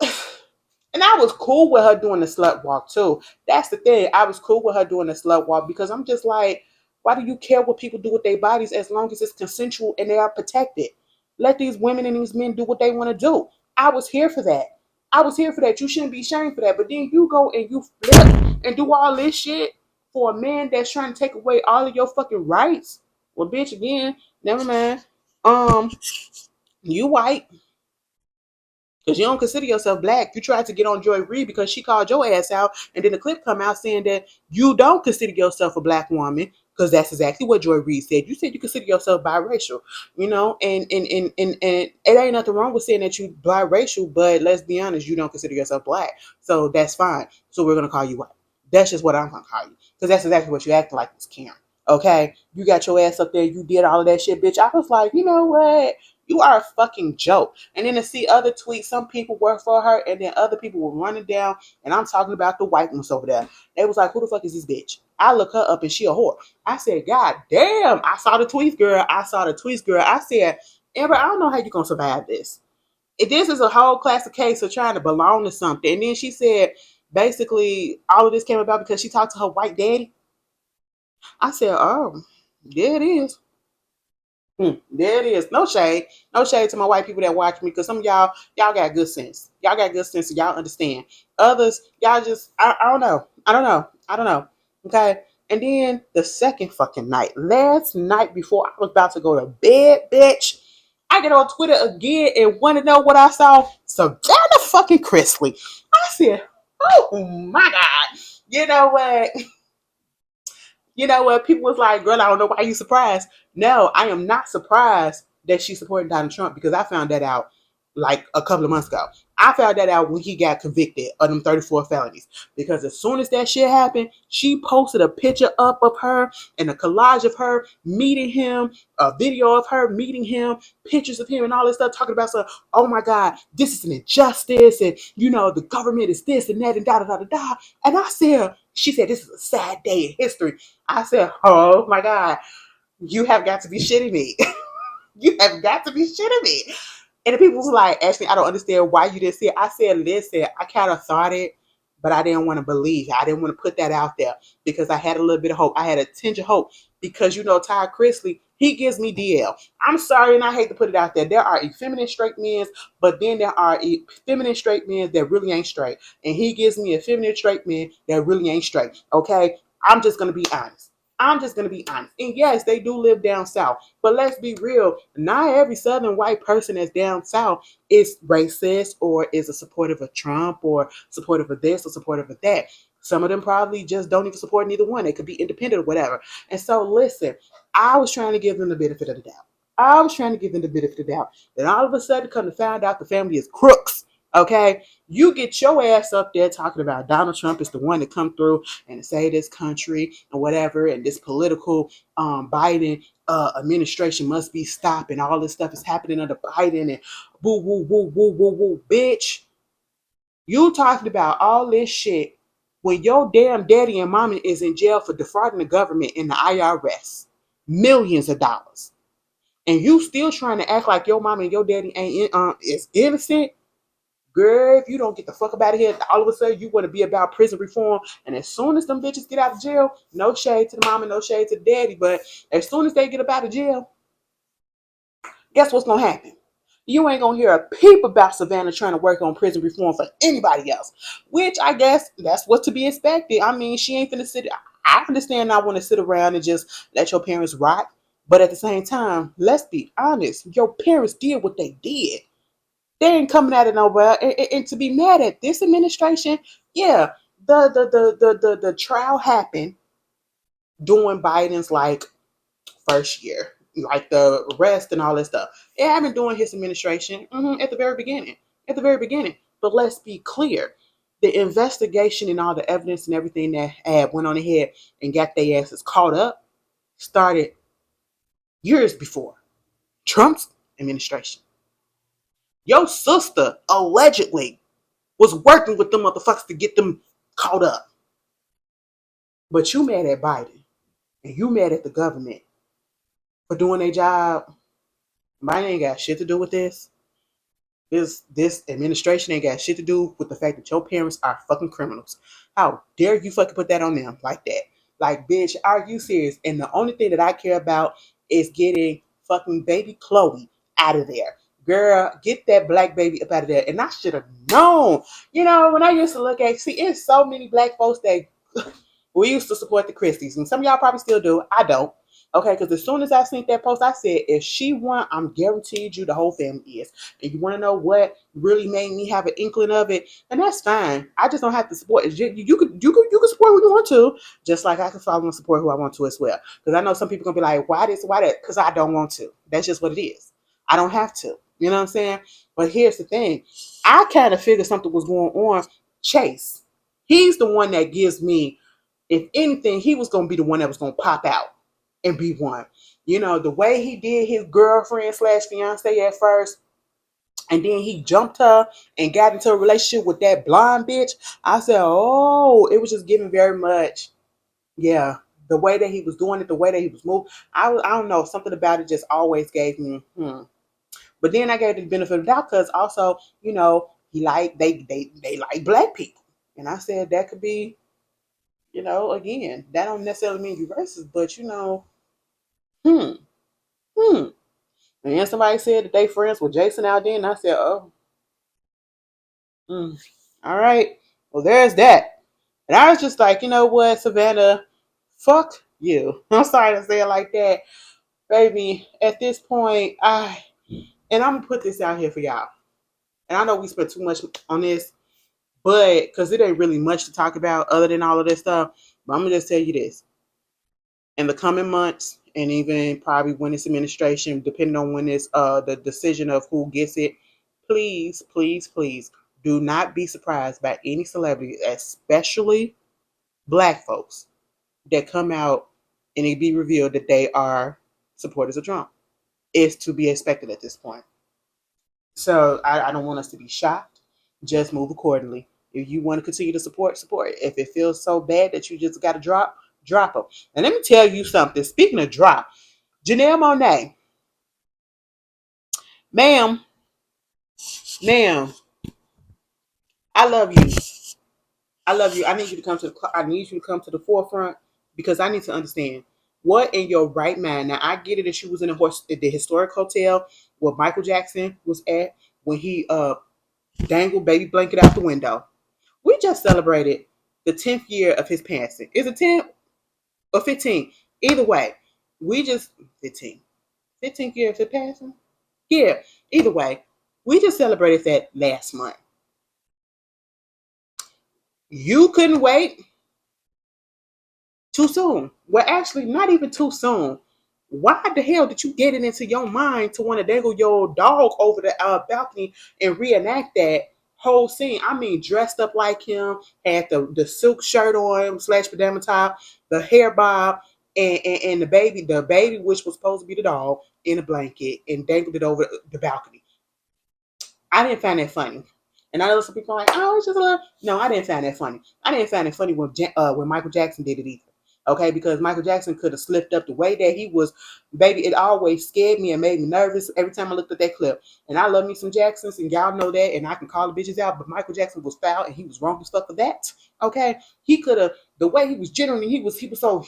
and I was cool with her doing the slut walk too. That's the thing. I was cool with her doing the slut walk because I'm just like, why do you care what people do with their bodies as long as it's consensual and they are protected? Let these women and these men do what they want to do. I was here for that. I was here for that. You shouldn't be ashamed for that. But then you go and you flip and do all this shit for a man that's trying to take away all of your fucking rights. Well, bitch, again, never mind. Um, you white. Because you don't consider yourself black. You tried to get on Joy Reid because she called your ass out, and then the clip come out saying that you don't consider yourself a black woman, because that's exactly what Joy Reid said. You said you consider yourself biracial, and it ain't nothing wrong with saying that you biracial, but let's be honest, you don't consider yourself black. So that's fine. So we're gonna call you white. That's just what I'm gonna call you. Because that's exactly what you act like, Miss Karen. Okay? You got your ass up there, you did all of that shit, bitch. I was like, you know what? You are a fucking joke. And then to see other tweets, some people work for her, and then other people were running down, and I'm talking about the white ones over there. They was like, who the fuck is this bitch? I look her up, and she a whore. I said, God damn, I saw the tweets, girl. I saw the tweets, girl. I said, Amber, I don't know how you gonna survive this. This is a whole classic case of trying to belong to something. And then she said, basically, all of this came about because she talked to her white daddy. I said, oh, there it is. There it is. No shade to my white people that watch me, because some of y'all got good sense. Y'all got good sense, and y'all understand. Others, y'all just, I don't know. I don't know. Okay. And then the second fucking night, last night before I was about to go to bed, bitch, I get on Twitter again and want to know what I saw. Savannah fucking Chrisley. I said, oh my God. You know what? People was like, girl, I don't know why you surprised. No, I am not surprised that she's supporting Donald Trump, because I found that out like a couple of months ago. I found that out when he got convicted of them 34 felonies. Because as soon as that shit happened, she posted a picture up of her and a collage of her meeting him, a video of her meeting him, pictures of him and all this stuff, talking about, so, oh my God, this is an injustice, and the government is this and that and da da da da da. And I said, she said, this is a sad day in history. I said, oh my God, you have got to be shitting me. You have got to be shitting me. And the people was like, Ashley, I don't understand why you didn't see it. I said, listen, I kind of thought it, but I didn't want to believe it. I didn't want to put that out there because I had a little bit of hope. I had a tinge of hope because, Ty Chrisley, he gives me DL. I'm sorry, and I hate to put it out there. There are effeminate straight men, but then there are effeminate straight men that really ain't straight. And he gives me effeminate straight men that really ain't straight. Okay? I'm just going to be honest. I'm just going to be honest. And yes, they do live down south. But let's be real. Not every Southern white person that's down south is racist or is a supportive of Trump or supportive of this or supportive of that. Some of them probably just don't even support neither one. They could be independent or whatever. And so, listen, I was trying to give them the benefit of the doubt. I was trying to give them the benefit of the doubt. Then all of a sudden, come to find out the family is crooks. Okay, you get your ass up there talking about Donald Trump is the one to come through and save this country and whatever, and this political Biden administration must be stopped, and all this stuff is happening under Biden, and woo woo woo woo woo woo, bitch. You talking about all this shit when your damn daddy and mommy is in jail for defrauding the government and the IRS millions of dollars, and you still trying to act like your mama and your daddy is innocent. Girl, if you don't get the fuck up out of here, all of a sudden you want to be about prison reform. And as soon as them bitches get out of jail, no shade to the mama, no shade to the daddy, but as soon as they get up out of jail, guess what's going to happen? You ain't going to hear a peep about Savannah trying to work on prison reform for anybody else, which I guess that's what's to be expected. I mean, she ain't finna sit. I understand I want to sit around and just let your parents rot, but at the same time, let's be honest. Your parents did what they did. They ain't coming out of nowhere. And to be mad at this administration, yeah, the trial happened during Biden's first year, like the arrest and all that stuff. It happened during his administration, at the very beginning. At the very beginning. But let's be clear. The investigation and all the evidence and everything that went on ahead and got their asses caught up started years before Trump's administration. Your sister allegedly was working with them motherfuckers to get them caught up. But you mad at Biden and you mad at the government for doing their job. Biden ain't got shit to do with this. This administration ain't got shit to do with the fact that your parents are fucking criminals. How dare you fucking put that on them like that? Like, bitch, are you serious? And the only thing that I care about is getting fucking baby Chloe out of there. Girl, get that black baby up out of there. And I should have known. When I used to it's so many black folks that we used to support the Christies. And some of y'all probably still do. I don't. Okay, because as soon as I seen that post, I said, if she won, I'm guaranteed you the whole family is. And you want to know what really made me have an inkling of it? And that's fine. I just don't have to support it. You could support who you want to, just like I can follow and support who I want to as well. Because I know some people are going to be like, why this, why that? Because I don't want to. That's just what it is. I don't have to. You know what I'm saying? But here's the thing. I kind of figured something was going on. Chase, he's the one that gives me, if anything, he was going to be the one that was going to pop out and be one. The way he did his girlfriend / fiance at first, and then he jumped her and got into a relationship with that blonde bitch. I said, oh, it was just giving very much. Yeah, the way that he was doing it, the way that he was moving. I don't know, something about it just always gave me, But then I gave the benefit of the doubt because also, he they like black people. And I said that could be, again, that don't necessarily mean you're racist, but Hmm. Hmm. And then somebody said that they friends with Jason Aldean. And I said, oh. All right. Well, there's that. And I was just like, you know what, Savannah, fuck you. I'm sorry to say it like that. Baby, at this point, and I'm going to put this out here for y'all. And I know we spent too much on this, but because it ain't really much to talk about other than all of this stuff. But I'm going to just tell you this. In the coming months, and even probably when this administration, depending on when it's the decision of who gets it, please, please, please Do not be surprised by any celebrity, especially black folks, that come out and it be revealed that they are supporters of Trump. It's to be expected at this point. So I don't want us to be shocked. Just move accordingly. If you want to continue to support, support. If it feels so bad that you just got to drop them. And let me tell you something. Speaking of drop, Janelle Monáe, ma'am, ma'am, I love you. I love you. I need you to come to the. I need you to come to the forefront because I need to understand what in your right mind. Now I get it that she was in the historic hotel where Michael Jackson was at when he dangled baby blanket out the window. We just celebrated the 10th year of his passing. Is it 10 or 15? Either way, we just 15. 15th year of his passing? Yeah. Either way, we just celebrated that last month. You couldn't wait too soon. Well, actually, not even too soon. Why the hell did you get it into your mind to want to dangle your dog over the balcony and reenact that whole scene? I mean, dressed up like him, had the silk shirt on slash pajama top, the hair bob, and the baby, which was supposed to be the dog, in a blanket and dangled it over the balcony. I didn't find that funny. And I know some people are like, oh, it's just a little. No, I didn't find that funny. I didn't find it funny when Michael Jackson did it either. Okay, because Michael Jackson could have slipped up the way that he was, baby. It always scared me and made me nervous every time I looked at that clip. And I love me some Jacksons, and y'all know that, and I can call the bitches out. But Michael Jackson was foul, and he was wrong as fuck for that. Okay, he could have the way he was generating. He was so.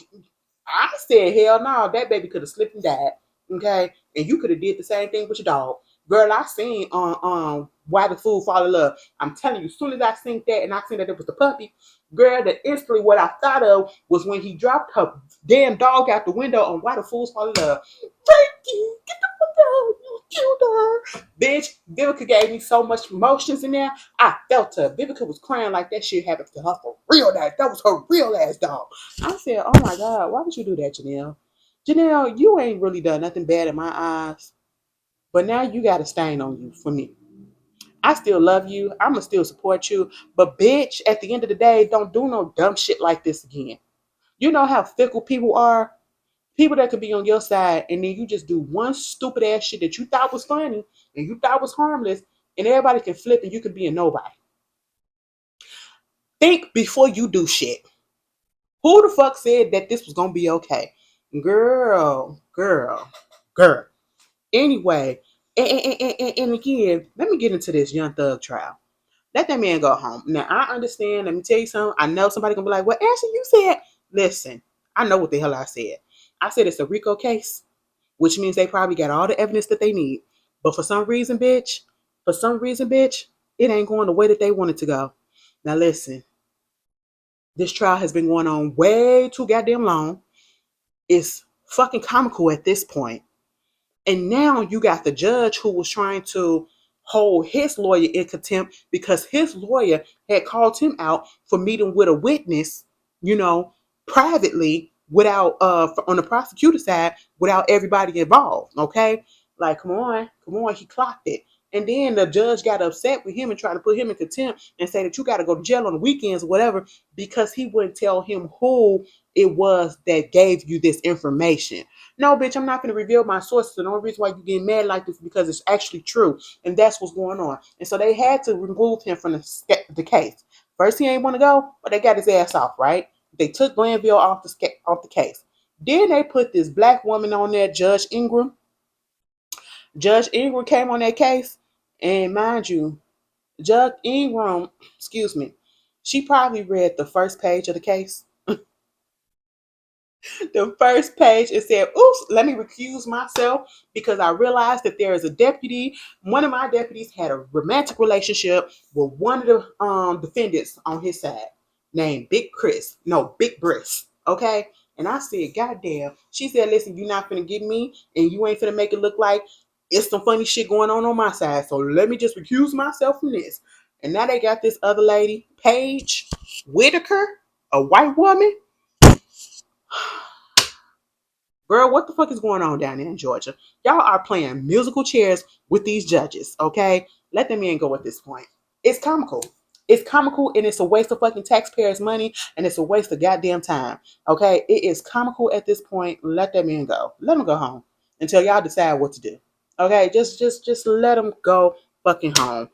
I said, hell no, that baby could have slipped and died. Okay, and you could have did the same thing with your dog. Girl, I seen on Why the Fool Fall in Love. I'm telling you, as soon as I seen that and I seen that it was the puppy, girl, that instantly what I thought of was when he dropped her damn dog out the window on Why the Fools Fall in Love. Frankie, get the fuck out, you killed her. Bitch, Vivica gave me so much emotions in there. I felt her. Vivica was crying like that shit happened to her for real. That was her real ass dog. I said, oh my God, why would you do that, Janelle? Janelle, you ain't really done nothing bad in my eyes. But now you got a stain on you for me. I still love you. I'ma still support you. But bitch, at the end of the day, don't do no dumb shit like this again. You know how fickle people are? People that could be on your side and then you just do one stupid ass shit that you thought was funny and you thought was harmless and everybody can flip and you can be a nobody. Think before you do shit. Who the fuck said that this was gonna be okay? Girl, girl, girl. Anyway, and again, let me get into this Young Thug trial. Let that man go home. Now, I understand. Let me tell you something. I know somebody going to be like, well, Ashley, you said, listen, I know what the hell I said. I said it's a RICO case, which means they probably got all the evidence that they need. But for some reason, bitch, it ain't going the way that they want it to go. Now, listen, this trial has been going on way too goddamn long. It's fucking comical at this point. And now you got the judge who was trying to hold his lawyer in contempt because his lawyer had called him out for meeting with a witness, privately without on the prosecutor side without everybody involved. Okay. Like, come on, he clocked it. And then the judge got upset with him and tried to put him in contempt and say that you got to go to jail on the weekends or whatever because he wouldn't tell him who it was that gave you this information. No, bitch, I'm not going to reveal my sources. The only reason why you're getting mad like this is because it's actually true. And that's what's going on. And so they had to remove him from the case. First, he ain't want to go, but they got his ass off, right? They took Glanville off the case. Then they put this black woman on there, Judge Ingram. Judge Ingram came on that case. And mind you, Judge Ingram, excuse me, she probably read the first page of the case. The first page, it said, oops, let me recuse myself because I realized that there is a deputy. One of my deputies had a romantic relationship with one of the defendants on his side named Big Chris. No, Big Briss. Okay. And I said, God damn. She said, listen, you're not finna get me and you ain't finna make it look like it's some funny shit going on my side. So let me just recuse myself from this. And now they got this other lady, Paige Whitaker, a white woman. Girl, what the fuck is going on down there in Georgia? Y'all are playing musical chairs with these judges, okay? Let them in go at this point. It's comical. It's comical and it's a waste of fucking taxpayers' money and it's a waste of goddamn time. Okay, it is comical at this point. Let that man go. Let him go home until y'all decide what to do. Okay, just let him go fucking home.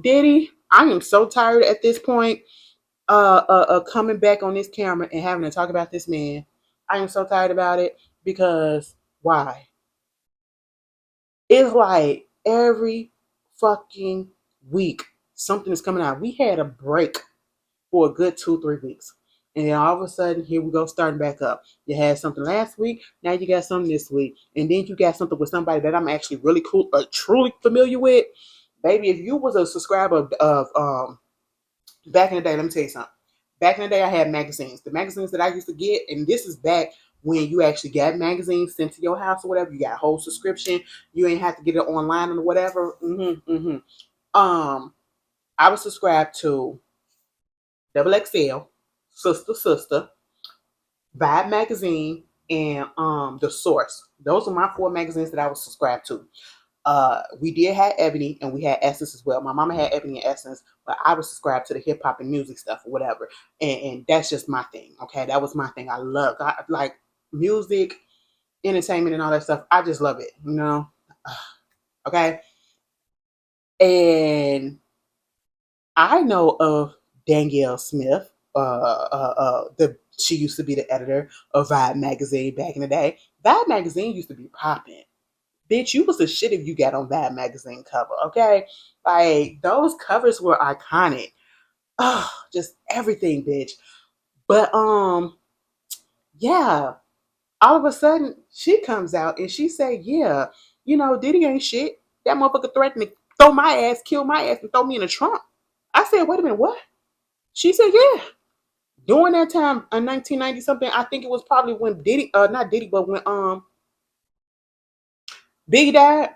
Diddy, I am so tired at this point. Coming back on this camera and having to talk about this man. I am so tired about it because why? It's like every fucking week something is coming out. We had a break for a good 2, 3 weeks. And then all of a sudden, here we go, starting back up. You had something last week, now you got something this week. And then you got something with somebody that I'm actually really cool, truly familiar with. Baby, if you was a subscriber of back in the day, let me tell you something. Back in the day, I had magazines. The magazines that I used to get, and this is back when you actually got magazines sent to your house or whatever. You got a whole subscription. You ain't have to get it online or whatever. I was subscribed to Double XL, Sister, Vibe Magazine, and The Source. Those are my 4 magazines that I was subscribed to. We did have Ebony and we had Essence as well. My mama had Ebony and Essence, but I was subscribed to the hip hop and music stuff or whatever. And that's just my thing. Okay, that was my thing. I like music, entertainment, and all that stuff. I just love it. Okay, and I know of Danielle Smith. She used to be the editor of Vibe magazine back in the day. Vibe magazine used to be popping. Bitch, you was the shit if you got on that magazine cover, okay? Like, those covers were iconic. Oh, just everything, bitch. But, yeah, all of a sudden, she comes out and she say, yeah, Diddy ain't shit. That motherfucker threatened to throw my ass, kill my ass, and throw me in a trunk. I said, wait a minute, what? She said, yeah. During that time, in 1990 something, I think it was probably when Diddy, not Diddy, but when Biggie died.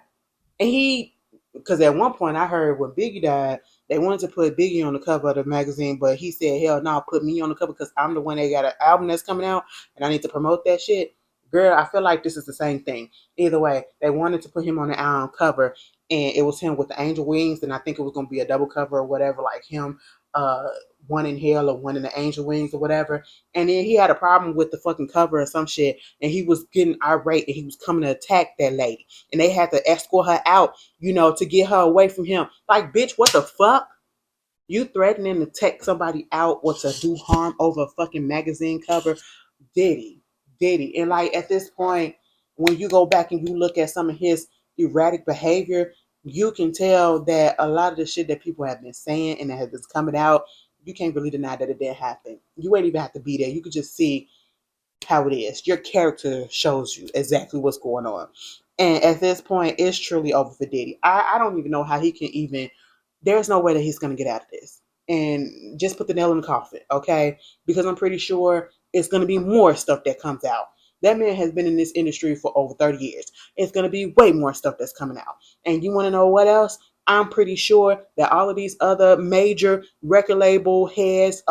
And because at one point I heard when Biggie died, they wanted to put Biggie on the cover of the magazine, but he said, hell no, put me on the cover because I'm the one that got an album that's coming out and I need to promote that shit. Girl, I feel like this is the same thing. Either way, they wanted to put him on the album cover and it was him with the angel wings, and I think it was going to be a double cover or whatever, like him, uh, one in hell or one in the angel wings or whatever. And then he had a problem with the fucking cover or some shit, and he was getting irate and he was coming to attack that lady and they had to escort her out, to get her away from him. Like, bitch, what the fuck? You threatening to take somebody out or to do harm over a fucking magazine cover? Diddy, Diddy. And like at this point, when you go back and you look at some of his erratic behavior, you can tell that a lot of the shit that people have been saying and that has been coming out, you can't really deny that it didn't happen. You ain't even have to be there. You could just see how it is. Your character shows you exactly what's going on. And at this point, it's truly over for Diddy. I don't even know how he can even, there's no way that he's going to get out of this. And just put the nail in the coffin, okay? Because I'm pretty sure it's going to be more stuff that comes out. That man has been in this industry for over 30 years. It's going to be way more stuff that's coming out. And you want to know what else? I'm pretty sure that all of these other major record label heads,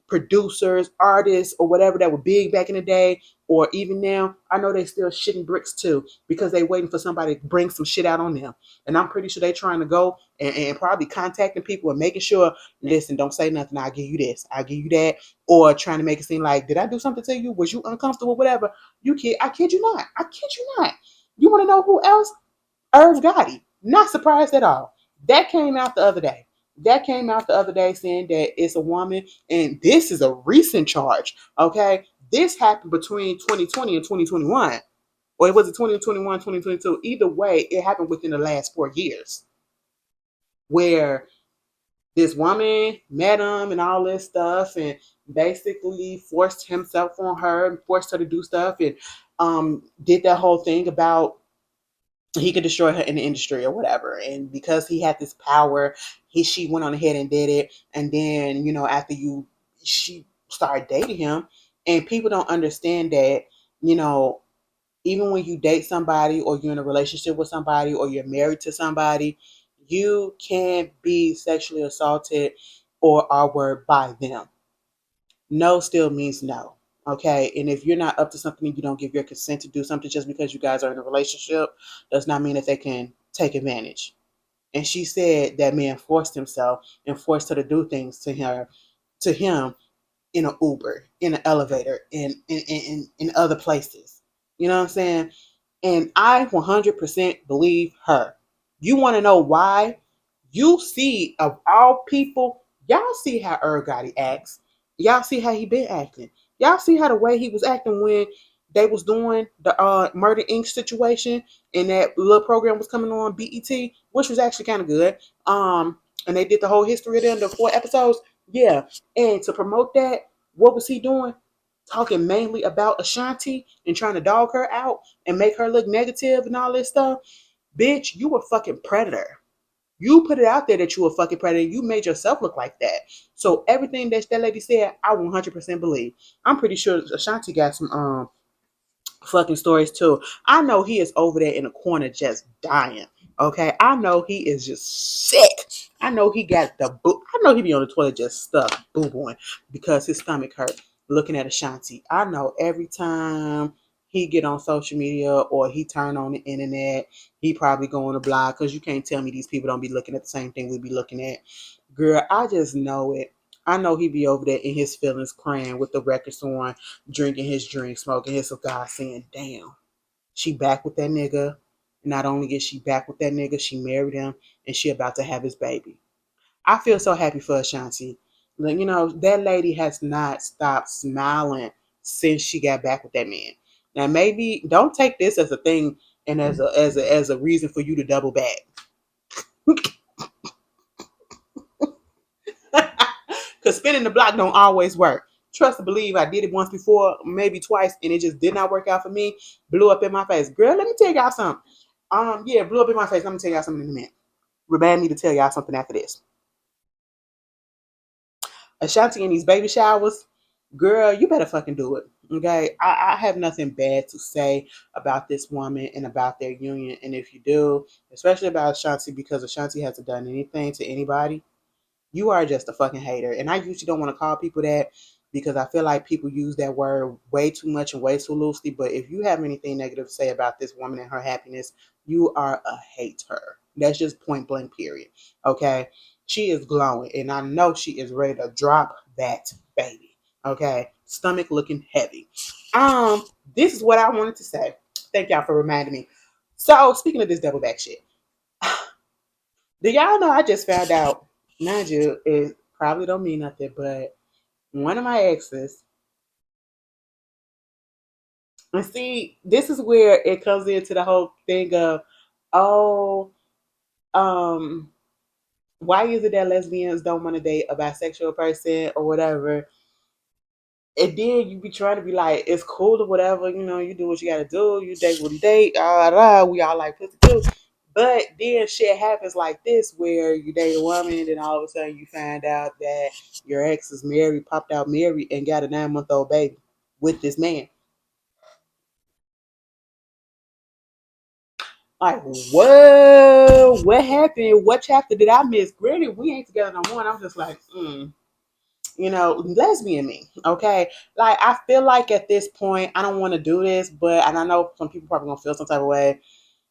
producers, artists, or whatever that were big back in the day, or even now, I know they still shitting bricks too because they waiting for somebody to bring some shit out on them. And I'm pretty sure they trying to go and probably contacting people and making sure, listen, don't say nothing. I'll give you this. I'll give you that. Or trying to make it seem like, did I do something to you? Was you uncomfortable? Whatever. I kid you not. I kid you not. You want to know who else? Irv Gotti. Not surprised at all. That came out the other day. That came out the other day saying that it's a woman, and this is a recent charge. Okay, this happened between 2020 and 2021, or it was it 2021, 2022. Either way, it happened within the last 4 years, where this woman met him and all this stuff, and basically forced himself on her and forced her to do stuff, and did that whole thing about he could destroy her in the industry or whatever. And because he had this power, she went on ahead and did it. And then, after she started dating him, and people don't understand that, you know, even when you date somebody or you're in a relationship with somebody or you're married to somebody, you can be sexually assaulted or are word by them. No still means no. Okay. And if you're not up to something and you don't give your consent to do something just because you guys are in a relationship, does not mean that they can take advantage. And she said that man forced himself and forced her to do things to him in an Uber, in an elevator, in other places. You know what I'm saying? And I 100% believe her. You want to know why? You see, of all people, y'all see how Irv Gotti acts. Y'all see how he been acting. Y'all see how the way he was acting when they was doing the Murder Inc. situation and that little program was coming on BET, which was actually kind of good. And they did the whole history of them, the 4 episodes. Yeah, and to promote that, what was he doing? Talking mainly about Ashanti and trying to dog her out and make her look negative and all this stuff. Bitch, you a fucking predator. You put it out there that you a fucking predator. You made yourself look like that. So everything that lady said, I 100% believe. I'm pretty sure Ashanti got some fucking stories too. I know he is over there in the corner just dying. Okay, I know he is just sick. I know he got the boo. I know he be on the toilet just stuck boo booing because his stomach hurt looking at Ashanti. I know every time he get on social media or he turn on the internet, he probably go on a blog because you can't tell me these people don't be looking at the same thing we be looking at. Girl, I just know it. I know he be over there in his feelings, crying with the records on, drinking his drink, smoking his cigar, saying, "Damn, she back with that nigga. Not only is she back with that nigga, she married him, and she about to have his baby." I feel so happy for Ashanti. Like, that lady has not stopped smiling since she got back with that man. Now, maybe don't take this as a thing and as a reason for you to double back. Because spinning the block don't always work. Trust and believe, I did it once before, maybe twice, and it just did not work out for me. Blew up in my face. Girl, let me tell y'all something. Yeah, blew up in my face. Let me tell y'all something in a minute. Remind me to tell y'all something after this. Ashanti in these baby showers, girl, you better fucking do it. Okay, I have nothing bad to say about this woman and about their union. And if you do, especially about Ashanti, because Ashanti hasn't done anything to anybody, you are just a fucking hater. And I usually don't want to call people that because I feel like people use that word way too much and way too loosely. But if you have anything negative to say about this woman and her happiness, you are a hater. That's just point blank, period. Okay? She is glowing, and I know she is ready to drop that baby. Okay? Stomach looking heavy. This is what I wanted to say. Thank y'all for reminding me. So, speaking of this double back shit, do y'all know I just found out? Mind you, it probably don't mean nothing, but one of my exes, and see, this is where it comes into the whole thing of, oh, um, why is it that lesbians don't want to date a bisexual person or whatever? And then you be trying to be like, it's cool or whatever, you do what you gotta do, you date what you date, we all like pussy too. But then shit happens like this where you date a woman and then all of a sudden you find out that your ex is married, popped out married, and got a 9-month-old baby with this man. Like, whoa, what happened? What chapter did I miss? Granted, we ain't together no more. And I'm just like, lesbian me, okay? Like, I feel like at this point, I don't want to do this, and I know some people probably gonna feel some type of way.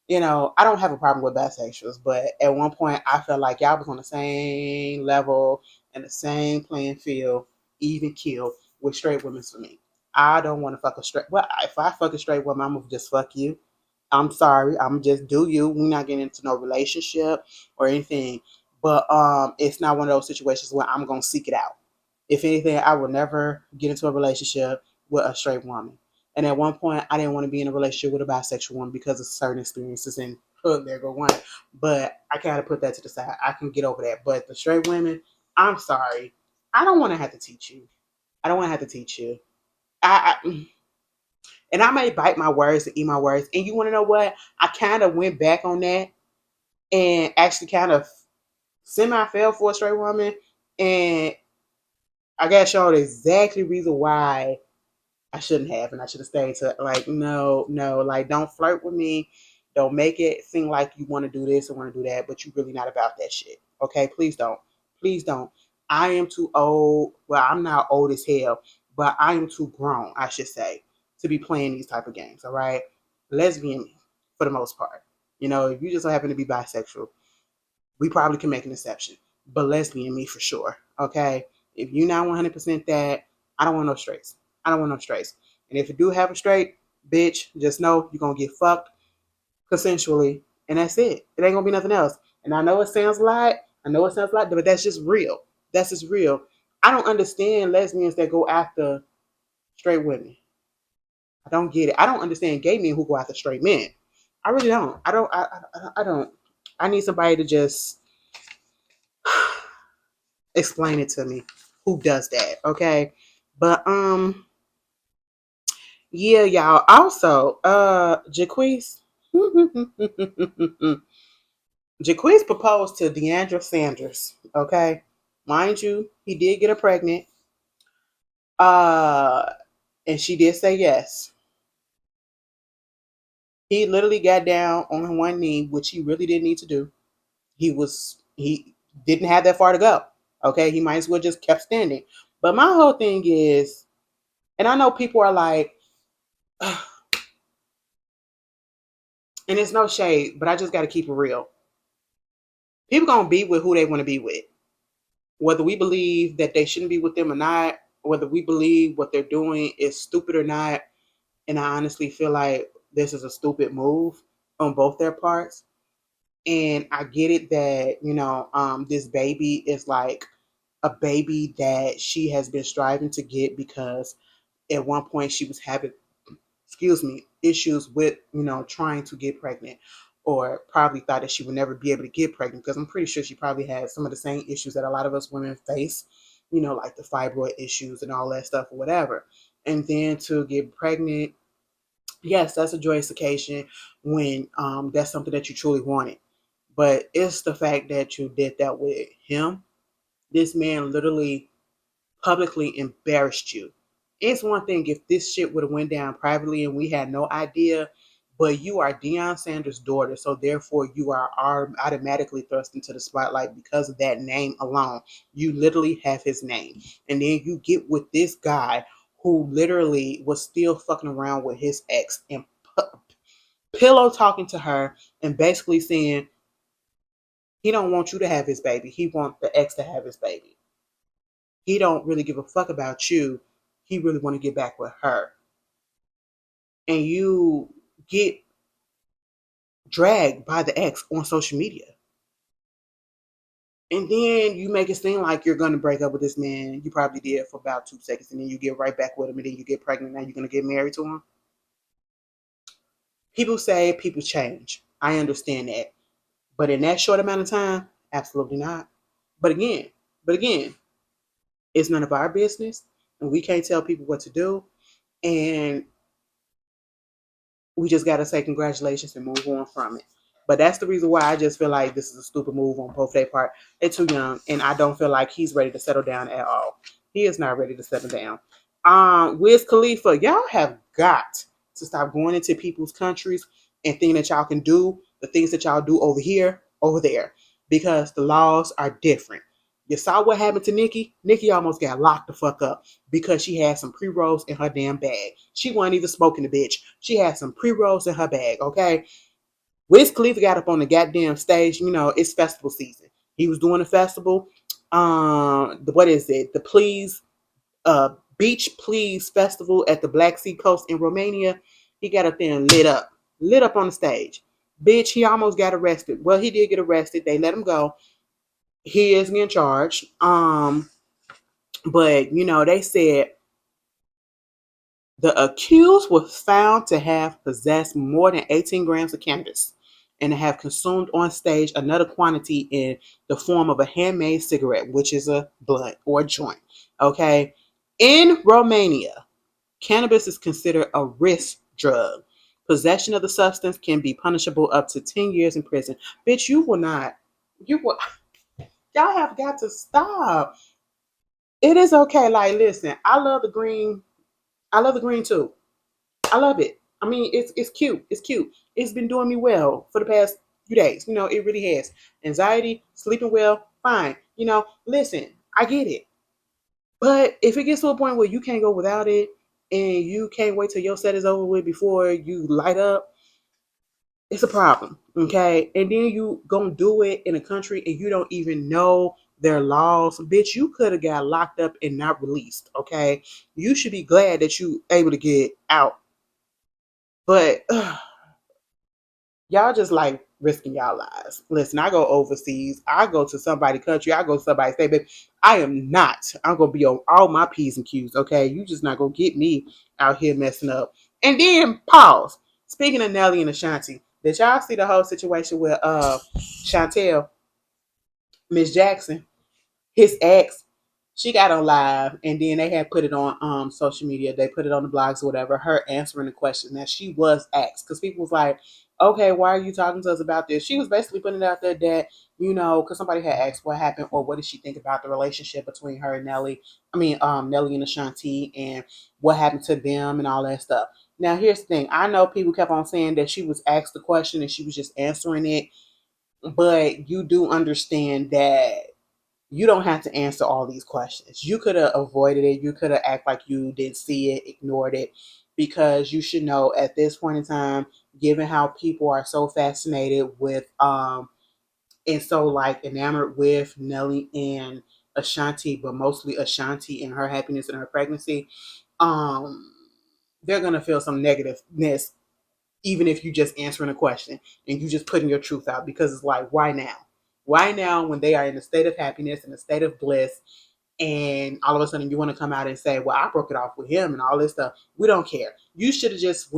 I don't have a problem with bisexuals, but at one point, I felt like y'all was on the same level and the same playing field, even kill with straight women for me. I don't want to fuck a straight. Well, if I fuck a straight woman, I'm gonna just fuck you. I'm sorry. I'm just do you. We're not getting into no relationship or anything. But it's not one of those situations where I'm gonna seek it out. If anything, I will never get into a relationship with a straight woman. And at one point, I didn't want to be in a relationship with a bisexual woman because of certain experiences and there go one. But I kind of put that to the side. I can get over that. But the straight women, I'm sorry. I don't want to have to teach you. I don't want to have to teach you. I and I may bite my words and eat my words. And you want to know what? I kind of went back on that and actually kind of semi fell for a straight woman. And I got shown exactly reason why I shouldn't have, and I should have stayed to like, no, no, like don't flirt with me. Don't make it seem like you want to do this or want to do that, but you're really not about that shit. Okay, please don't. Please don't. I am too old. Well, I'm not old as hell, but I am too grown, I should say, to be playing these type of games. All right, lesbian for the most part. If you just so happen to be bisexual, we probably can make an exception. But lesbian me for sure. Okay. If you're not 100% that, I don't want no straights. I don't want no straights. And if you do have a straight, bitch, just know you're gonna get fucked consensually, and that's it. It ain't gonna be nothing else. And I know it sounds like, but that's just real. That's just real. I don't understand lesbians that go after straight women. I don't get it. I don't understand gay men who go after straight men. I really don't. I don't. I don't. I need somebody to just explain it to me. Who does that? Okay. But yeah, y'all. Also, Jaquez, Jaquez proposed to Deandra Sanders. Okay, mind you, he did get her pregnant. Uh, and she did say yes. He literally got down on one knee, which he really didn't need to do. He didn't have that far to go. Okay, he might as well just kept standing. But my whole thing is, and I know people are like, and it's no shade, but I just got to keep it real. People gonna be with who they want to be with, whether we believe that they shouldn't be with them or not, whether we believe what they're doing is stupid or not. And I honestly feel like this is a stupid move on both their parts. And I get it that, this baby is like a baby that she has been striving to get because at one point she was having, excuse me, issues with, trying to get pregnant, or probably thought that she would never be able to get pregnant, because I'm pretty sure she probably had some of the same issues that a lot of us women face, like the fibroid issues and all that stuff or whatever. And then to get pregnant, yes, that's a joyous occasion when that's something that you truly wanted. But it's the fact that you did that with him. This man literally publicly embarrassed you. It's one thing if this shit would have went down privately and we had no idea, but you are Deion Sanders' daughter, so therefore you are automatically thrust into the spotlight because of that name alone. You literally have his name, and then you get with this guy who literally was still fucking around with his ex and pillow talking to her and basically saying he don't want you to have his baby. He wants the ex to have his baby. He don't really give a fuck about you. He really want to get back with her. And you get dragged by the ex on social media. And then you make it seem like you're going to break up with this man. You probably did for about 2 seconds. And then you get right back with him. And then you get pregnant. Now you're going to get married to him. People say people change. I understand that. But in that short amount of time, absolutely not. But again, but again, it's none of our business. And we can't tell people what to do. And we just got to say congratulations and move on from it. But that's the reason why I just feel like this is a stupid move on both their part. They're too young, and I don't feel like he's ready to settle down at all. He is not ready to settle down. Wiz Khalifa, y'all have got to stop going into people's countries and thinking that y'all can do the things that y'all do over here, over there, because the laws are different. You saw what happened to Nikki? Nikki almost got locked the fuck up because she had some pre-rolls in her damn bag. She wasn't even smoking the bitch. She had some pre-rolls in her bag, okay? Wiz Khalifa got up on the goddamn stage. It's festival season. He was doing a festival. What is it? The Beach Please Festival at the Black Sea Coast in Romania. He got up there and lit up on the stage. Bitch, he almost got arrested. Well, he did get arrested. They let him go. He is getting charged. But they said the accused was found to have possessed more than 18 grams of cannabis and to have consumed on stage another quantity in the form of a handmade cigarette, which is a blunt or a joint. Okay. In Romania, cannabis is considered a risk drug. Possession of the substance can be punishable up to 10 years in prison. Bitch, you will not. You will. Y'all have got to stop. It is okay. Like, listen, I love the green. I love the green too. I love it. I mean, it's cute. It's cute. It's been doing me well for the past few days. It really has. Anxiety, sleeping well, fine. Listen, I get it. But if it gets to a point where you can't go without it and you can't wait till your set is over with before you light up, It's a problem, okay? And then you gonna do it in a country and you don't even know their laws. Bitch, you could have got locked up and not released, okay? You should be glad that you able to get out. But y'all just like risking y'all lives. Listen, I go overseas. I go to somebody's country. I go to somebody's state, but I am not. I'm gonna be on all my P's and Q's. Okay, you just not gonna get me out here messing up. And then pause. Speaking of Nelly and Ashanti, did y'all see the whole situation with Chantel, Miss Jackson? His ex, she got on live and then they had put it on social media. They put it on the blogs or whatever, her answering the question that she was asked. Because people was like, okay, why are you talking to us about this? She was basically putting it out there that, because somebody had asked what happened or what did she think about the relationship between her and Nelly. Nelly and Ashanti and what happened to them and all that stuff. Now, here's the thing. I know people kept on saying that she was asked the question and she was just answering it. But you do understand that you don't have to answer all these questions. You could have avoided it. You could have acted like you didn't see it, ignored it, because you should know at this point in time, given how people are so fascinated with and so like enamored with Nelly and Ashanti, but mostly Ashanti and her happiness and her pregnancy, um, they're gonna feel some negativeness even if you just answering a question and you just putting your truth out because it's like, why now? Why now when they are in a state of happiness and a state of bliss and all of a sudden you want to come out and say, well, I broke it off with him and all this stuff. We don't care. You should have just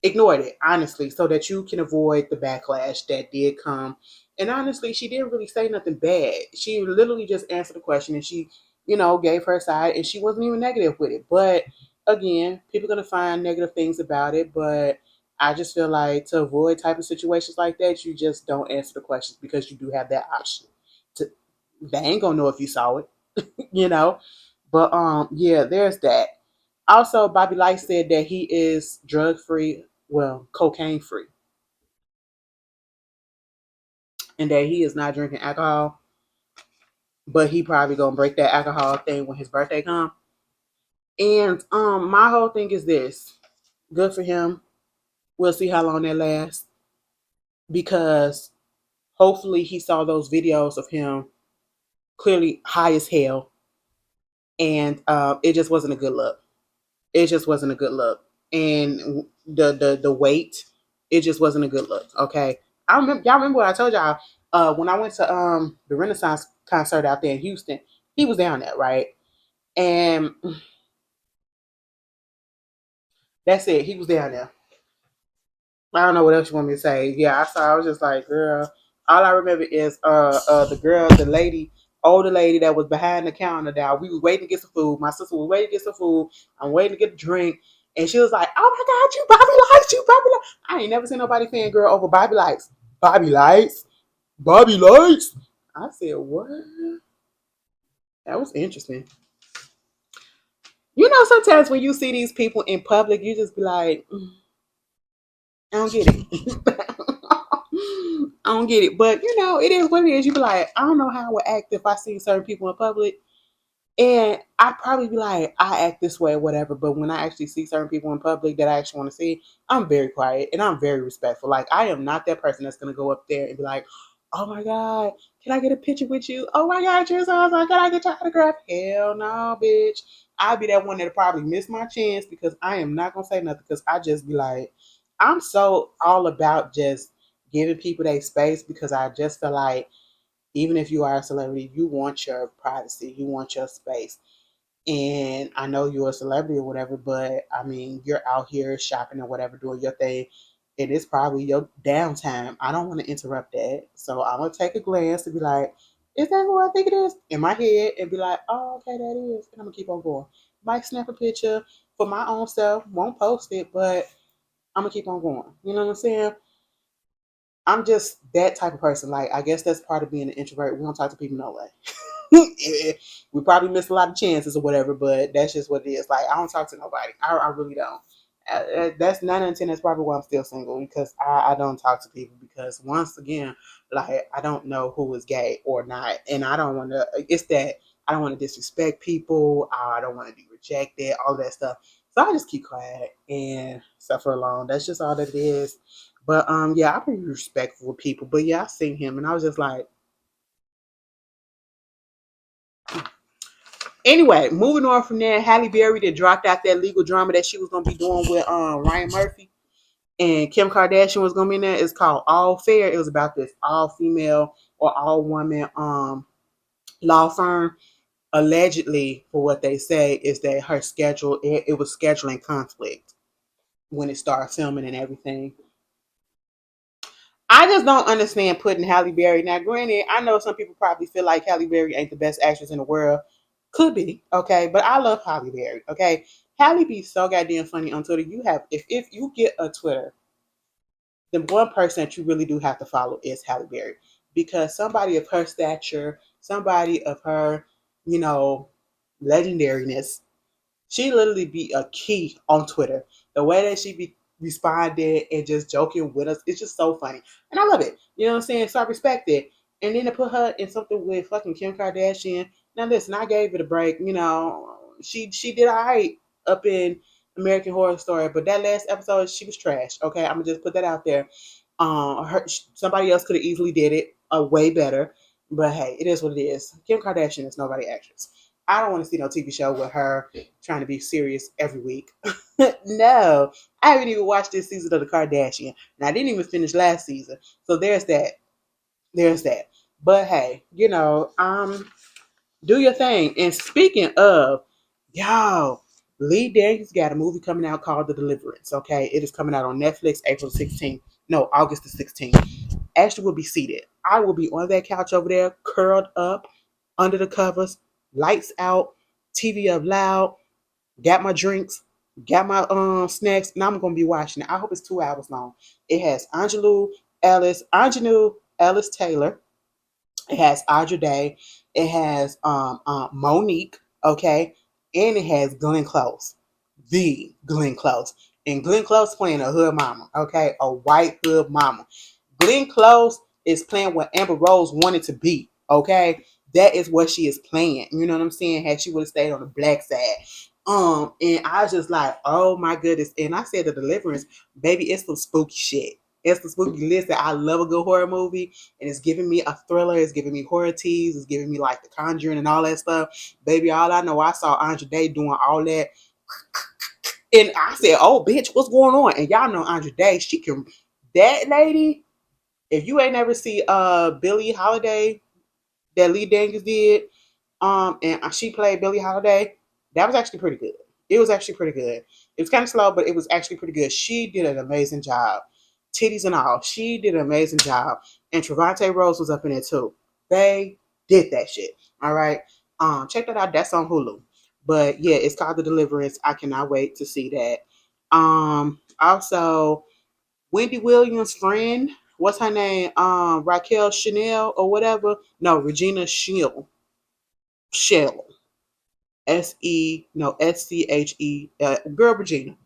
ignored it, honestly, so that you can avoid the backlash that did come. And honestly, she didn't really say nothing bad. She literally just answered the question and she, gave her side and she wasn't even negative with it. But again, people are going to find negative things about it. But I just feel like to avoid type of situations like that, you just don't answer the questions because you do have that option. To, they ain't going to know if you saw it, you know? But yeah, there's that. Also, Bobby Light said that he is drug free, well, cocaine free, and that he is not drinking alcohol. But he probably gonna break that alcohol thing when his birthday comes. And my whole thing is this: good for him. We'll see how long that lasts because hopefully he saw those videos of him clearly high as hell, and it just wasn't a good look. It just wasn't a good look, and the weight, it just wasn't a good look. Okay, y'all remember what I told y'all when I went to the Renaissance concert out there in Houston. He was down there, right? And that's it. He was down there. I don't know what else you want me to say. Yeah, I saw. I was just like, girl. All I remember is the girl, the lady, older lady that was behind the counter. Now we was waiting to get some food. My sister was waiting to get some food. I'm waiting to get a drink, and she was like, "Oh my God, you Bobby Lights, you Bobby Lights." I ain't never seen nobody fangirl over Bobby Lights. Bobby Lights, Bobby Lights. I said, what? That was interesting. Sometimes when you see these people in public, you just be like, I don't get it. I don't get it. But it is what it is. You be like, I don't know how I would act if I see certain people in public. And I'd probably be like, I act this way or whatever. But when I actually see certain people in public that I actually want to see, I'm very quiet and I'm very respectful. Like, I am not that person that's going to go up there and be like, oh my God, can I get a picture with you? Oh my God, you're so awesome. Can I get your autograph? Hell no, bitch. I'd be that one that'll probably miss my chance because I am not going to say nothing because I just be like, I'm so all about just giving people their space because I just feel like even if you are a celebrity, you want your privacy, you want your space. And I know you're a celebrity or whatever, but I mean, you're out here shopping or whatever, doing your thing. It is probably your downtime. I don't want to interrupt that. So I'm going to take a glance and be like, is that who I think it is? In my head and be like, oh, okay, that is. And I'm going to keep on going. Might snap a picture for my own self, won't post it, but I'm going to keep on going. You know what I'm saying? I'm just that type of person. Like, I guess that's part of being an introvert. We don't talk to people no way. We probably missed a lot of chances or whatever, but that's just what it is. Like, I don't talk to nobody. I really don't. That's 9 and 10. That's probably why I'm still single because I don't talk to people because once again, like I don't know who is gay or not, and I don't want to. It's that I don't want to disrespect people. I don't want to be rejected. All that stuff. So I just keep quiet and suffer alone. That's just all that it is. But yeah, I'm pretty respectful of people. But yeah, I seen him and I was just like, anyway, moving on from there, Halle Berry that dropped out that legal drama that she was gonna be doing with Ryan Murphy and Kim Kardashian was gonna be in there. It's called All Fair. It was about this all female or all woman law firm. Allegedly, for what they say, is that her schedule it was scheduling conflict when it started filming and everything. I just don't understand putting Halle Berry. Now, granted, I know some people probably feel like Halle Berry ain't the best actress in the world. Could be, okay, but I love Halle Berry, okay. Halle be so goddamn funny on Twitter. You have if you get a Twitter, the one person that you really do have to follow is Halle Berry because somebody of her stature, somebody of her, you know, legendariness, she literally be a key on Twitter. The way that she be responding and just joking with us, it's just so funny. And I love it. You know what I'm saying? So I respect it. And then to put her in something with fucking Kim Kardashian. Now listen, I gave it a break. You know, she did all right up in American Horror Story, but that last episode she was trash. Okay, I'm gonna just put that out there. Somebody else could have easily did it way better, but hey, it is what it is. Kim Kardashian is nobody actress. I don't want to see no TV show with her trying to be serious every week. No, I haven't even watched this season of The Kardashian, and I didn't even finish last season. So there's that. There's that. But hey, do your thing. And speaking of, y'all, Lee Daniels got a movie coming out called The Deliverance. Okay, it is coming out on Netflix April 16th. No, August the 16th. Ashley will be seated. I will be on that couch over there, curled up under the covers, lights out, TV up loud, got my drinks, got my snacks, and I'm gonna be watching it. I hope it's 2 hours long. It has Angelou Ellis Taylor. It has Audra Day. It has Monique. Okay, and it has Glenn Close, the Glenn Close, and Glenn Close playing a hood mama. Okay, a white hood mama. Glenn Close is playing what Amber Rose wanted to be. Okay, that is what she is playing. You know what I'm saying? Had she would have stayed on the black side. And I was just like, oh my goodness. And I said The Deliverance, baby, it's some spooky shit. It's the spooky. Listen, I love a good horror movie, and it's giving me a thriller. It's giving me horror tease. It's giving me like The Conjuring and all that stuff. Baby, all I know, I saw Andra Day doing all that, and I said, "Oh, bitch, what's going on?" And y'all know Andra Day, she can. That lady, if you ain't never see Billie Holiday that Lee Daniels did, and she played Billie Holiday, that was actually pretty good. It was actually pretty good. It was kind of slow, but it was actually pretty good. She did an amazing job, titties and all. She did an amazing job, and Trevante Rose was up in it too. They did that shit. All right, check that out. That's on Hulu. But yeah, it's called The Deliverance. I cannot wait to see that. Also, Wendy Williams' friend, what's her name? Raquel Chanel or whatever. No, Regina Shield. Shell. SCHE. Girl, Regina.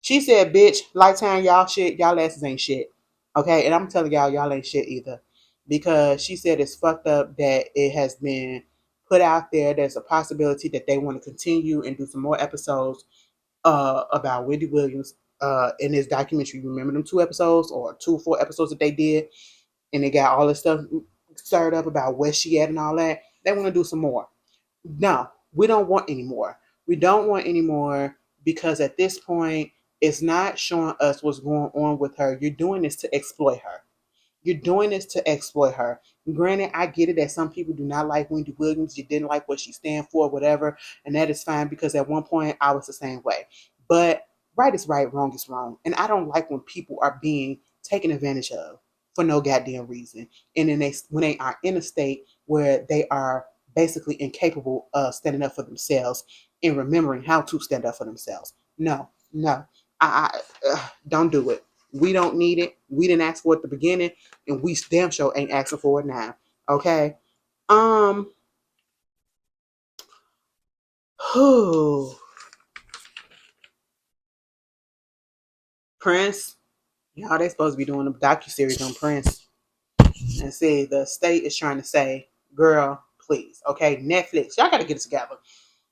She said, "Bitch, Lifetime, y'all shit. Y'all asses ain't shit." Okay, and I'm telling y'all ain't shit either, because she said it's fucked up that it has been put out there. There's a possibility that they want to continue and do some more episodes about Wendy Williams in this documentary. Remember them 2 episodes or 2 or 4 episodes that they did, and they got all this stuff stirred up about where she at and all that. They want to do some more. No, we don't want any more. We don't want any more because at this point, it's not showing us what's going on with her. You're doing this to exploit her. You're doing this to exploit her. Granted, I get it that some people do not like Wendy Williams. You didn't like what she stands for, whatever, and that is fine because at one point I was the same way. But right is right, wrong is wrong. And I don't like when people are being taken advantage of for no goddamn reason. And then when they are in a state where they are basically incapable of standing up for themselves and remembering how to stand up for themselves. No, no. Don't do it. We don't need it. We didn't ask for it at the beginning, and we damn sure ain't asking for it now. Okay. Um. Who? Prince. Y'all, they supposed to be doing a docu series on Prince, and see the state is trying to say, "Girl, please, okay, Netflix, y'all got to get it together."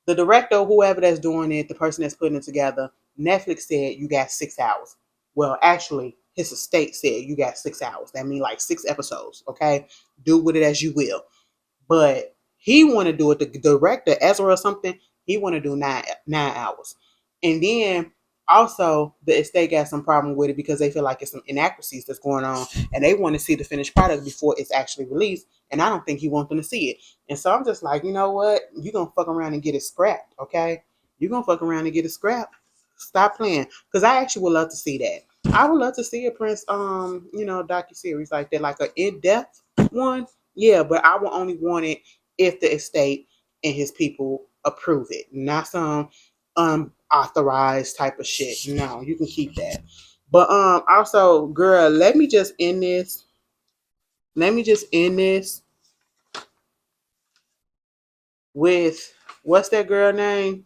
The director, whoever that's doing it, the person that's putting it together, Netflix said you got 6 hours. Well, actually, his estate said you got 6 hours. That means like 6 episodes. Okay, do with it as you will. But he want to do it. The director Ezra or something. He want to do 9 hours, and then also the estate got some problem with it because they feel like it's some inaccuracies that's going on, and they want to see the finished product before it's actually released. And I don't think he wants them to see it. And so I'm just like, you know what? You gonna fuck around and get it scrapped, okay? You gonna fuck around and get it scrapped. Stop playing, because I actually would love to see that. I would love to see a Prince, docu series like that, like an in depth one. Yeah, but I will only want it if the estate and his people approve it, not some authorized type of shit. No, you can keep that. But also, girl, let me just end this. Let me just end this with what's that girl name?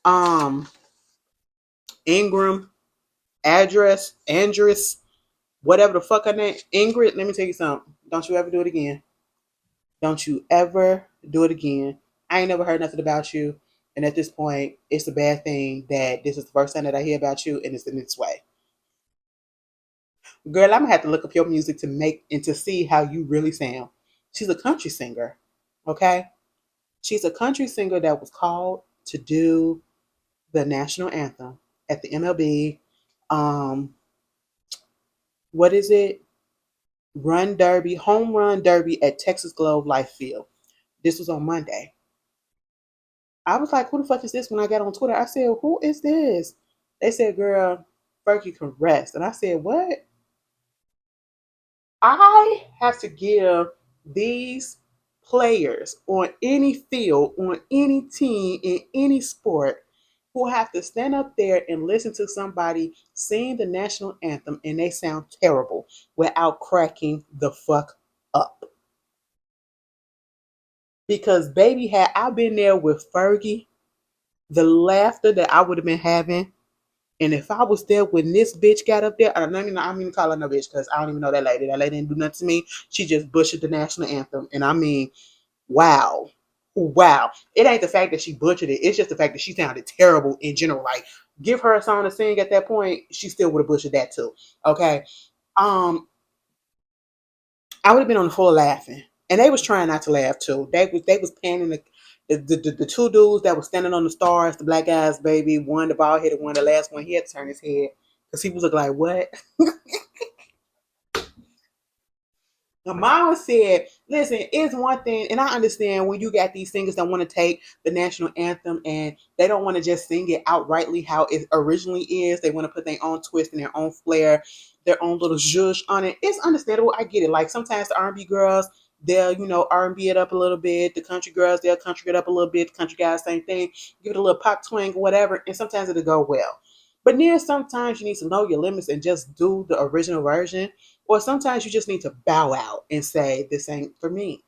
Um Ingram, Andress, whatever the fuck her name. Ingrid, let me tell you something. Don't you ever do it again. Don't you ever do it again. I ain't never heard nothing about you. And at this point, it's a bad thing that this is the first time that I hear about you and it's in this way. Girl, I'm gonna have to look up your music to make and to see how you really sound. She's a country singer. Okay? She's a country singer that was called to do the national anthem at the MLB. Um, what is it? Run Derby, home run derby at Texas Globe Life Field. This was on Monday. I was like, who the fuck is this when I got on Twitter? I said, who is this? They said, girl, Fergie can rest. And I said, what? I have to give these players on any field, on any team, in any sport, who have to stand up there and listen to somebody sing the national anthem and they sound terrible without cracking the fuck up. Because baby, had I been there with Fergie, the laughter that I would have been having. And if I was there when this bitch got up there, I don't even call her no bitch because I don't even know that lady. That lady didn't do nothing to me. She just butchered the national anthem. And I mean, wow. Wow. It ain't the fact that she butchered it. It's just the fact that she sounded terrible in general. Like, give her a song to sing at that point, she still would have butchered that too. Okay. Um, I would have been on the floor laughing, and they was trying not to laugh too. They was panning the two dudes that was standing on the stars, the black guys, baby. One the bald headed one, the last one he had to turn his head because he was looking like what. My mom said, listen, it's one thing, and I understand when you got these singers that want to take the national anthem and they don't want to just sing it outrightly how it originally is. They want to put their own twist and their own flair, their own little zhuzh on it. It's understandable. I get it. Like sometimes the R&B girls, they'll, R&B it up a little bit. The country girls, they'll country it up a little bit. The country guys, same thing. Give it a little pop twang or whatever, and sometimes it'll go well. But then sometimes you need to know your limits and just do the original version, or sometimes you just need to bow out and say, this ain't for me.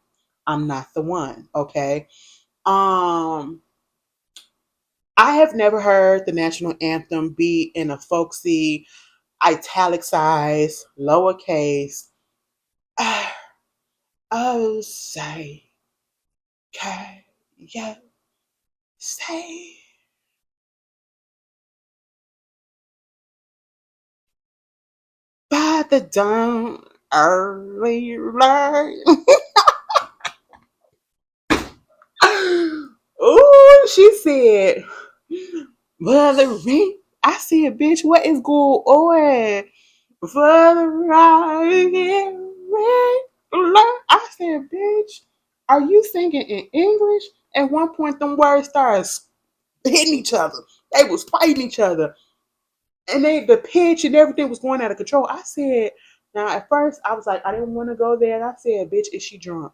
I'm not the one. Okay. Um, I have never heard the national anthem be in a folksy, italicized, lowercase. Oh, say, can you say by the dawn early light? Oh, she said, well, the ring. I said, bitch, what is going on? For the right I said, bitch, are you singing in English? At one point, them words started hitting each other. They was fighting each other. And the pitch and everything was going out of control. I said, now at first I was like, I didn't want to go there. And I said, bitch, is she drunk?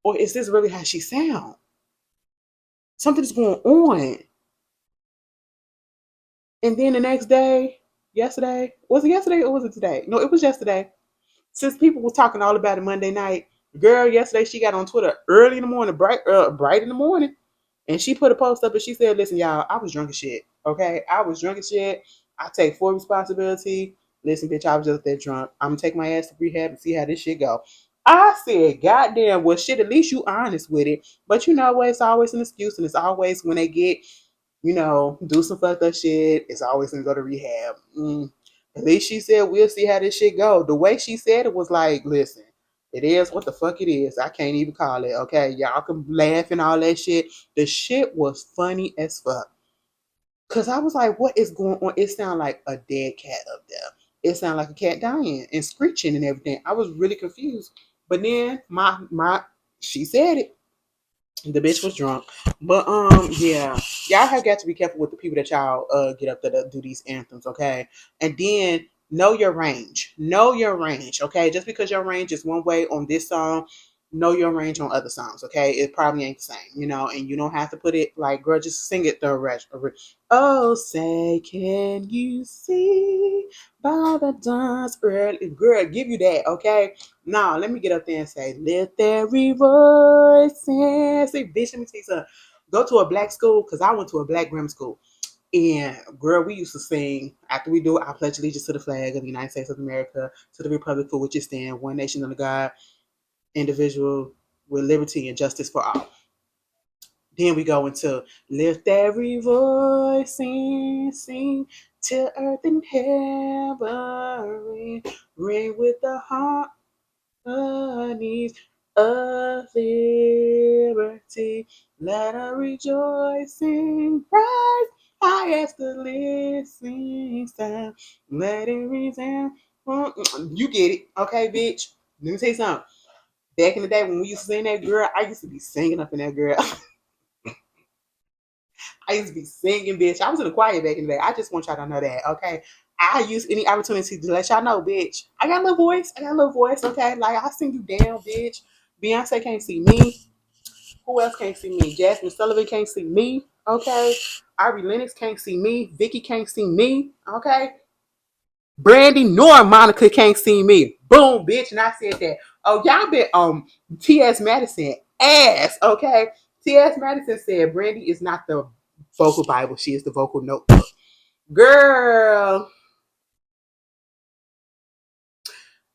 Or is this really how she sound? Something's going on. And then the next day, yesterday, was it yesterday or was it today? No, it was yesterday. Since people were talking all about it Monday night, the girl yesterday she got on Twitter early in the morning, bright in the morning, and she put a post up and she said, "Listen, y'all, I was drunk as shit. Okay, I was drunk as shit. I take full responsibility. Listen, bitch, I was just that drunk. I'm gonna take my ass to rehab and see how this shit go." I said, "Goddamn, well, shit. At least you honest with it. But you know what? It's always an excuse, and it's always when they get do some fucked up shit. It's always gonna go to rehab. At least she said we'll see how this shit go. The way she said it was like, listen, it is what the fuck it is. I can't even call it. Okay, y'all can laugh and all that shit. The shit was funny as fuck. Cause I was like, what is going on? It sounded like a dead cat up there. It sounded like a cat dying and screeching and everything. I was really confused. But then my she said it. The bitch was drunk. But yeah. Y'all have got to be careful with the people that y'all get up there to do these anthems, okay? And then know your range. Know your range, okay? Just because your range is one way on this song, know your range on other songs, okay? It probably ain't the same, and you don't have to put it like, girl, just sing it the rest. Oh, say, can you see by the dawn's early? Girl, give you that, okay? Now, let me get up there and say, let there be voices. Say, bitch, let me tell you something. Go to a black school, because I went to a black grammar school. And, girl, we used to sing, after we do, I pledge allegiance to the flag of the United States of America, to the republic for which it stands, one nation under God, individual, with liberty and justice for all. Then we go into lift every voice and sing till earth and heaven ring, ring with the harmonies of liberty. Let her rejoice and rise high as the listening sound. Let it resound. You get it, okay, bitch? Let me tell you something. Back in the day when we used to sing that, girl, I used to be singing up in that, girl. I used to be singing, bitch. I was in the choir back in the day. I just want y'all to know that, okay? I use any opportunity to let y'all know, bitch. I got a little voice. Okay? Like, I sing you down, bitch. Beyonce can't see me. Who else can't see me? Jasmine Sullivan can't see me, okay? Ari Lennox can't see me. Vicky can't see me, okay? Brandy nor Monica can't see me. Boom, bitch. And I said that. Oh, y'all been T.S. Madison ass, okay? T.S. Madison said Brandy is not the vocal Bible. She is the vocal notebook. Girl.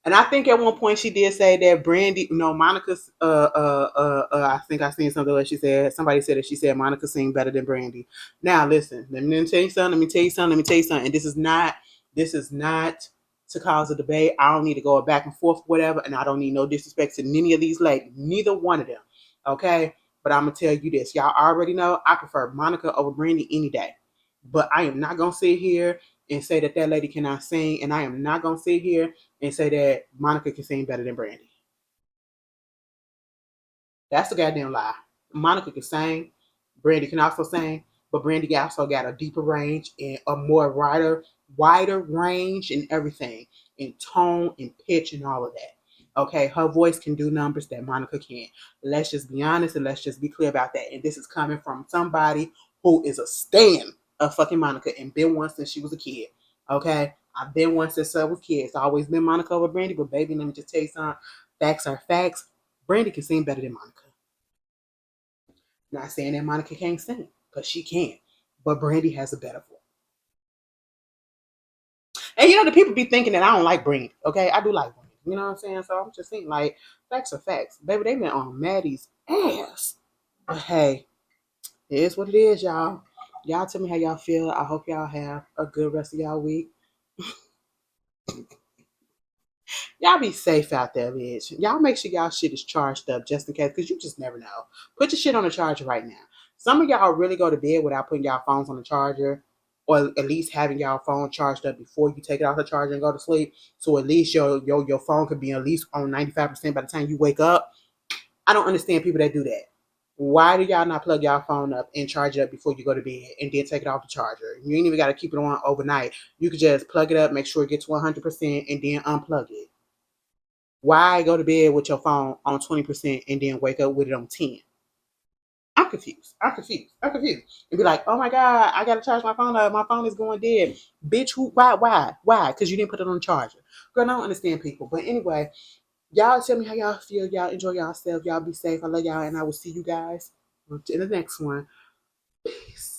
And I think at one point she did say that Brandy, no, Monica's, I think I seen something where she said, somebody said that she said Monica sing better than Brandy. Now, listen, let me tell you something. And this is not to cause a debate. I don't need to go back and forth, whatever, and I don't need no disrespect to any of these ladies, neither one of them, okay? But I'm going to tell you this. Y'all already know I prefer Monica over Brandy any day. But I am not going to sit here and say that lady cannot sing, and I am not going to sit here and say that Monica can sing better than Brandy. That's a goddamn lie. Monica can sing. Brandy can also sing, but Brandy also got a deeper range and a more wider range and everything, in tone and pitch and all of that. Okay, her voice can do numbers that Monica can't. Let's just be honest and let's just be clear about that. And this is coming from somebody who is a stan of fucking Monica and been one since she was a kid. Okay, I've been one since I was a kid. It's always been Monica over Brandy, but baby, let me just tell you something. Facts are facts. Brandy can sing better than Monica. Not saying that Monica can't sing, because she can. But Brandy has a better voice. And the people be thinking that I don't like Brandy. Okay, I do like Brandy. You know what I'm saying? So I'm just saying, like, facts are facts. Baby, they been on Maddie's ass. But hey, it is what it is, y'all. Y'all tell me how y'all feel. I hope y'all have a good rest of y'all week. Y'all be safe out there, bitch. Y'all make sure y'all shit is charged up just in case, because you just never know. Put your shit on the charger right now. Some of y'all really go to bed without putting y'all phones on the charger, or at least having y'all phone charged up before you take it off the charger and go to sleep. So at least your phone could be at least on 95% by the time you wake up. I don't understand people that do that. Why do y'all not plug y'all phone up and charge it up before you go to bed and then take it off the charger? You ain't even got to keep it on overnight. You could just plug it up, make sure it gets to 100%, and then unplug it. Why go to bed with your phone on 20% and then wake up with it on 10? I'm confused. And be like, oh my God, I gotta charge my phone up. My phone is going dead. Bitch, why? Because you didn't put it on the charger. Girl, I don't understand people. But anyway, y'all tell me how y'all feel. Y'all enjoy yourself. Y'all be safe. I love y'all, and I will see you guys in the next one. Peace.